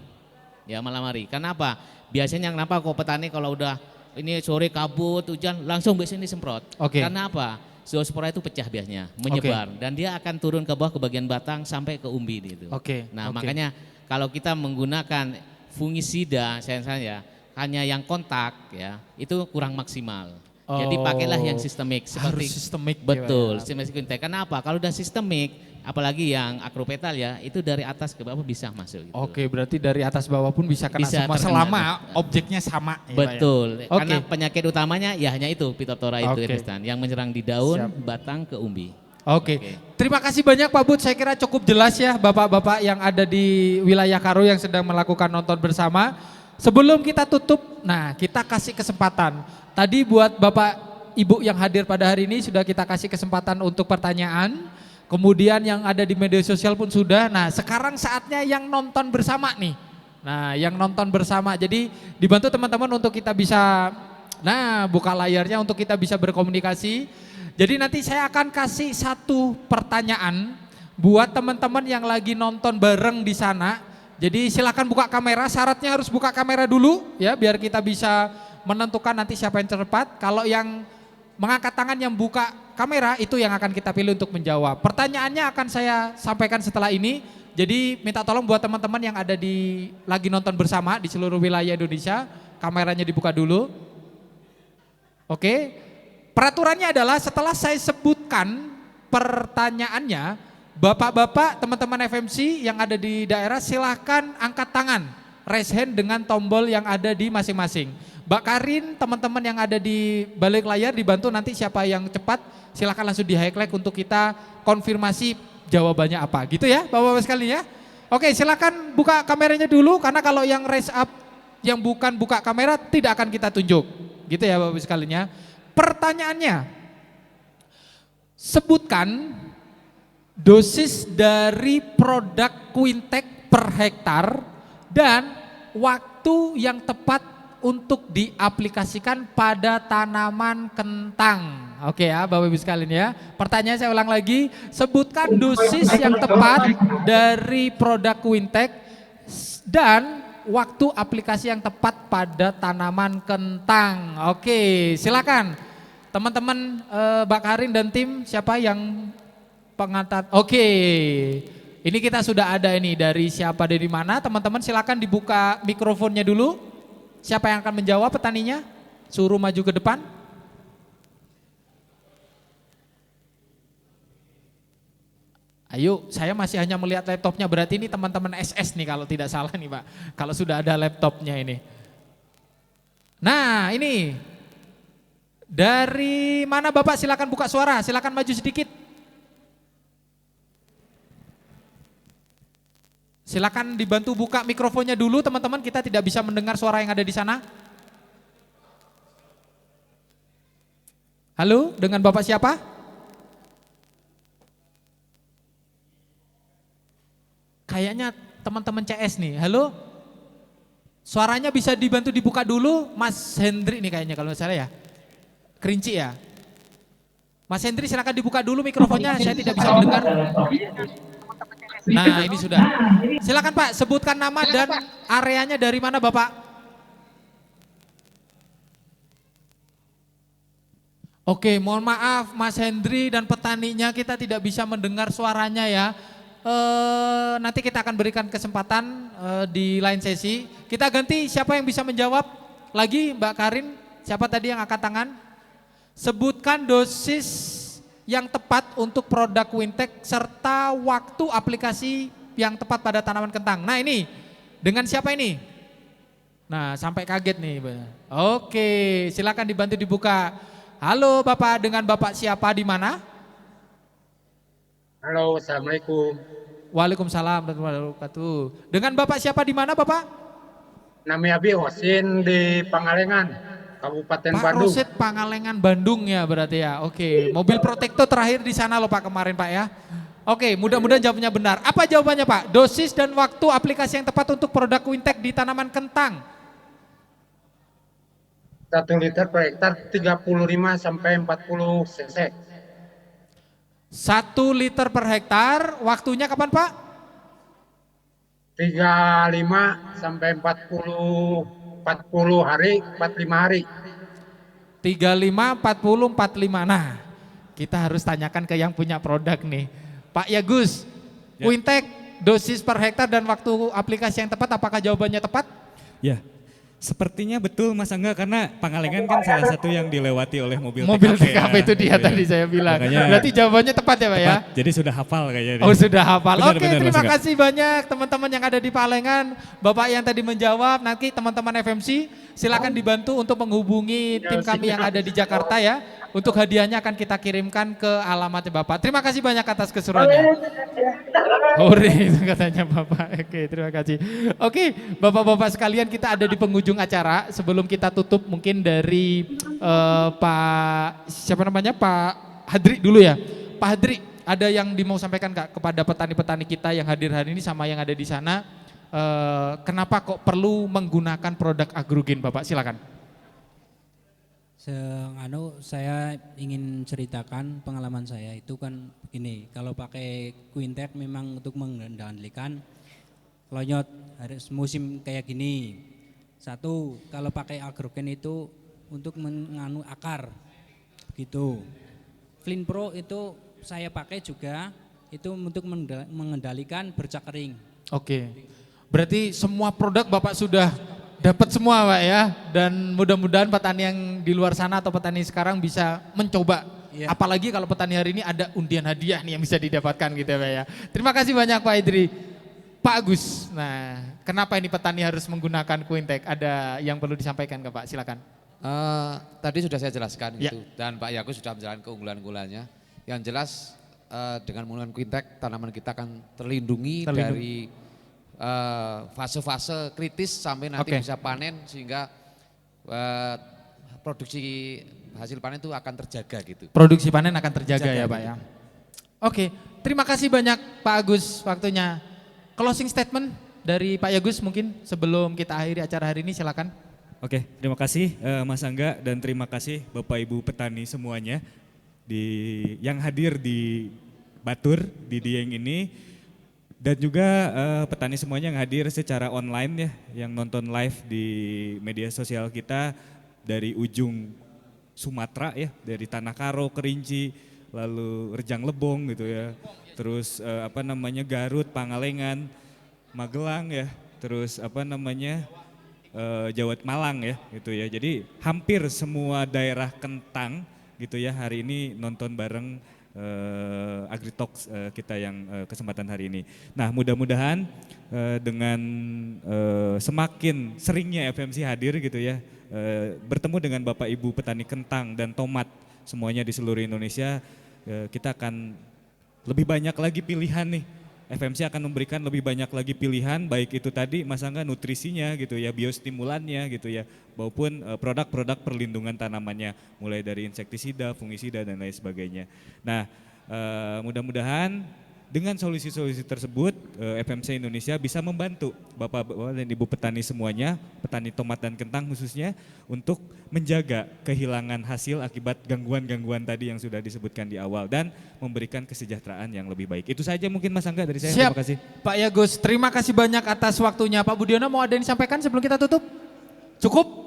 Ya malam hari. Kenapa? Biasanya kenapa kok petani kalau udah ini sore kabut, hujan langsung biasanya disemprot. Oke. Karena apa? Zoospora itu pecah biasanya, menyebar dan dia akan turun ke bawah ke bagian batang sampai ke umbi gitu. Oke. Nah, oke. makanya kalau kita menggunakan fungisida saya hanya yang kontak ya, itu kurang maksimal. Jadi pakailah yang sistemik seperti harus sistemik. betul, ya, Pak. sistemik Quintek. Kenapa? Kalau udah sistemik, apalagi yang akropetal ya, itu dari atas ke bawah bisa masuk gitu. Oke, berarti dari atas bawah pun bisa kena Bisa semua terkena. selama objeknya sama. ya, Pak, ya? Betul. Oke. Karena penyakit utamanya ya hanya itu Phytophthora itu Oke. infestan yang menyerang di daun, Siap. batang ke umbi. Oke. Terima kasih banyak Pak Bud, saya kira cukup jelas ya Bapak-bapak yang ada di wilayah Karo yang sedang melakukan nonton bersama. Sebelum kita tutup, nah kita kasih kesempatan. Tadi buat Bapak Ibu yang hadir pada hari ini sudah kita kasih kesempatan untuk pertanyaan. Kemudian yang ada di media sosial pun sudah. Nah sekarang saatnya yang nonton bersama nih. Nah yang nonton bersama, jadi dibantu teman-teman untuk kita bisa, nah buka layarnya untuk kita bisa berkomunikasi. Jadi nanti saya akan kasih satu pertanyaan buat teman-teman yang lagi nonton bareng di sana. Jadi silakan buka kamera, syaratnya harus buka kamera dulu ya biar kita bisa menentukan nanti siapa yang tercepat. Kalau yang mengangkat tangan yang buka kamera itu yang akan kita pilih untuk menjawab. Pertanyaannya akan saya sampaikan setelah ini. Jadi minta tolong buat teman-teman yang ada di lagi nonton bersama di seluruh wilayah Indonesia, kameranya dibuka dulu. Oke. Peraturannya adalah setelah saya sebutkan pertanyaannya, bapak-bapak, teman-teman FMC yang ada di daerah silahkan angkat tangan, raise hand dengan tombol yang ada di masing-masing. Mbak Karin, teman-teman yang ada di balik layar dibantu nanti siapa yang cepat, silahkan langsung di highlight untuk kita konfirmasi jawabannya apa. Gitu ya bapak-bapak sekalian ya. Oke silakan buka kameranya dulu karena kalau yang raise up yang bukan buka kamera tidak akan kita tunjuk. Gitu ya bapak-bapak sekalian ya. Pertanyaannya, sebutkan dosis dari produk Quintek per hektar dan waktu yang tepat untuk diaplikasikan pada tanaman kentang. Oke ya Bapak Ibu sekalian ya. Pertanyaan saya ulang lagi, sebutkan dosis yang tepat dari produk Quintek dan waktu aplikasi yang tepat pada tanaman kentang. Oke, silakan teman-teman Mbak Karin dan tim siapa yang pengantar? Oke, ini kita sudah ada ini dari siapa dari mana? Teman-teman silakan dibuka mikrofonnya dulu. Siapa yang akan menjawab petaninya? Suruh maju ke depan. Ayo, saya masih hanya melihat laptopnya, berarti ini teman-teman SS nih kalau tidak salah nih Pak. Kalau sudah ada laptopnya ini. Nah ini, dari mana Bapak silakan buka suara, silakan maju sedikit. Silakan dibantu buka mikrofonnya dulu teman-teman, kita tidak bisa mendengar suara yang ada di sana. Halo, dengan Bapak siapa? Kayaknya teman-teman CS nih, halo? Suaranya bisa dibantu dibuka dulu, Mas Hendri nih kayaknya kalau salah ya. Kerinci ya. Mas Hendri silakan dibuka dulu mikrofonnya, saya tidak bisa mendengar. Nah ini sudah. Silakan Pak, sebutkan nama dan areanya dari mana Bapak? Oke, mohon maaf Mas Hendri dan petaninya kita tidak bisa mendengar suaranya ya. Nanti kita akan berikan kesempatan di lain sesi. Kita ganti siapa yang bisa menjawab lagi Mbak Karin, siapa tadi yang angkat tangan? Sebutkan dosis yang tepat untuk produk Quintek serta waktu aplikasi yang tepat pada tanaman kentang. Nah ini, dengan siapa ini? Nah sampai kaget nih. Oke, silakan dibantu dibuka. Halo Bapak, dengan Bapak siapa di mana? Halo, assalamualaikum. Waalaikumsalam warahmatullahi wabarakatuh. Dengan Bapak siapa di mana Bapak? Namanya Abi Hosin di Pangalengan, Kabupaten Pak Bandung. Rosid Pangalengan Bandung ya berarti ya. Oke, mobil protektor terakhir di sana loh Pak kemarin Pak ya. Oke, mudah-mudahan jawabannya benar. Apa jawabannya Pak? Dosis dan waktu aplikasi yang tepat untuk produk Quintek di tanaman kentang. 1 liter per hektar 35 sampai 40 cc. 1 liter per hektar, waktunya kapan Pak? 35 sampai 40 hari, 45 hari. 35, 40, 45. Nah, kita harus tanyakan ke yang punya produk nih. Pak Yagus, Ya. Quintek dosis per hektar dan waktu aplikasi yang tepat, apakah jawabannya tepat? Ya, sepertinya betul Mas Angga karena Pangalengan kan salah satu yang dilewati oleh mobil TKP ya. itu dia Iya. tadi saya bilang. Makanya Berarti jawabannya tepat ya Pak ya? tepat, jadi sudah hafal kayaknya. Oh sudah hafal. Benar, Oke, benar, Mas terima Angga. kasih banyak teman-teman yang ada di Palengan. Bapak yang tadi menjawab, nanti teman-teman FMC silakan dibantu untuk menghubungi tim kami yang ada di Jakarta ya. Untuk hadiahnya akan kita kirimkan ke alamatnya Bapak. Terima kasih banyak atas keseruannya. Hore itu katanya Bapak. Oke, terima kasih. Oke, Bapak-bapak sekalian, kita ada di penghujung acara. Sebelum kita tutup mungkin dari Pak siapa namanya? Pak Hadri dulu ya. Pak Hadri, ada yang mau sampaikan Kak kepada petani-petani kita yang hadir hari ini sama yang ada di sana? Kenapa kok perlu menggunakan produk agrogen, Bapak? Silakan. Saya ingin ceritakan pengalaman saya itu kan begini, kalau pakai Quintek memang untuk mengendalikan lonyot harus musim kayak gini. Satu, kalau pakai agrogen itu untuk menganu akar, begitu. Flint Pro itu saya pakai juga itu untuk mengendalikan bercak kering. Oke. Berarti semua produk Bapak sudah dapat semua Pak ya, dan mudah-mudahan petani yang di luar sana atau petani sekarang bisa mencoba. Iya. Apalagi kalau petani hari ini ada undian hadiah nih yang bisa didapatkan gitu ya Pak ya. Terima kasih banyak Pak Idri. Pak Agus, nah kenapa ini petani harus menggunakan Quintek? Ada yang perlu disampaikan ke Pak? Silakan. Tadi sudah saya jelaskan Ya. itu, dan Pak Yagus sudah menjelaskan keunggulan-unggulannya. Yang jelas dengan menggunakan Quintek tanaman kita akan terlindungi. Dari fase-fase kritis sampai nanti bisa panen, sehingga produksi hasil panen itu akan terjaga gitu. Produksi panen akan terjaga ya Pak ya. Oke, terima kasih banyak Pak Agus waktunya. Closing statement dari Pak Yagus mungkin sebelum kita akhiri acara hari ini, silakan. Oke, terima kasih Mas Angga, dan terima kasih Bapak Ibu petani semuanya yang hadir di Batur di Dieng ini. Dan juga petani semuanya yang hadir secara online ya, yang nonton live di media sosial kita dari ujung Sumatera ya, dari Tanah Karo, Kerinci, lalu Rejang Lebong gitu ya, terus Garut, Pangalengan, Magelang ya, terus Jawa Malang ya gitu ya. Jadi hampir semua daerah kentang gitu ya hari ini nonton bareng AgriTalks kita yang kesempatan hari ini. Nah, mudah-mudahan dengan semakin seringnya FMC hadir gitu ya, bertemu dengan Bapak Ibu petani kentang dan tomat semuanya di seluruh Indonesia, kita akan lebih banyak lagi pilihan nih. FMC akan memberikan lebih banyak lagi pilihan, baik itu tadi Mas Angga nutrisinya gitu ya, biostimulannya gitu ya, maupun produk-produk perlindungan tanamannya, mulai dari insektisida, fungisida dan lain sebagainya. Nah, mudah-mudahan dengan solusi-solusi tersebut FMC Indonesia bisa membantu Bapak-bapak dan Ibu petani semuanya, petani tomat dan kentang khususnya, untuk menjaga kehilangan hasil akibat gangguan-gangguan tadi yang sudah disebutkan di awal dan memberikan kesejahteraan yang lebih baik. Itu saja mungkin Mas Angga dari saya. Siap. Terima kasih. Pak Yagus, terima kasih banyak atas waktunya. Pak Budiono mau ada yang disampaikan sebelum kita tutup? Cukup?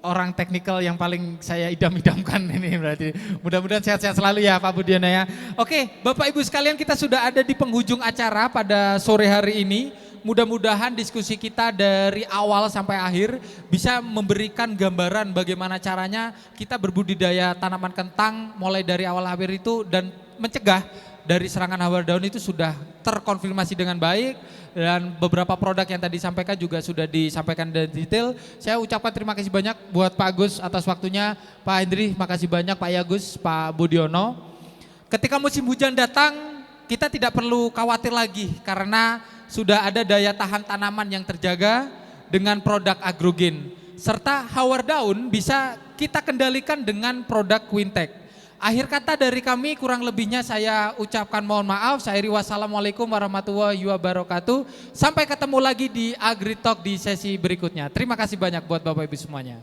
Orang teknikal yang paling saya idam-idamkan ini berarti. Mudah-mudahan sehat-sehat selalu ya Pak Budiono ya. Oke, Bapak Ibu sekalian, kita sudah ada di penghujung acara pada sore hari ini. Mudah-mudahan diskusi kita dari awal sampai akhir bisa memberikan gambaran bagaimana caranya kita berbudidaya tanaman kentang mulai dari awal akhir itu, dan mencegah dari serangan hawar daun itu sudah terkonfirmasi dengan baik, dan beberapa produk yang tadi disampaikan juga sudah disampaikan dengan detail. Saya ucapkan terima kasih banyak buat Pak Agus atas waktunya, Pak Hendri, makasih banyak Pak Yagus, Pak Budiono. Ketika musim hujan datang, kita tidak perlu khawatir lagi karena sudah ada daya tahan tanaman yang terjaga dengan produk agrogen. Serta hawar daun bisa kita kendalikan dengan produk Quintek. Akhir kata dari kami, kurang lebihnya saya ucapkan mohon maaf. Saya akhiri, wassalamualaikum warahmatullahi wabarakatuh. Sampai ketemu lagi di AgriTalk di sesi berikutnya. Terima kasih banyak buat Bapak Ibu semuanya.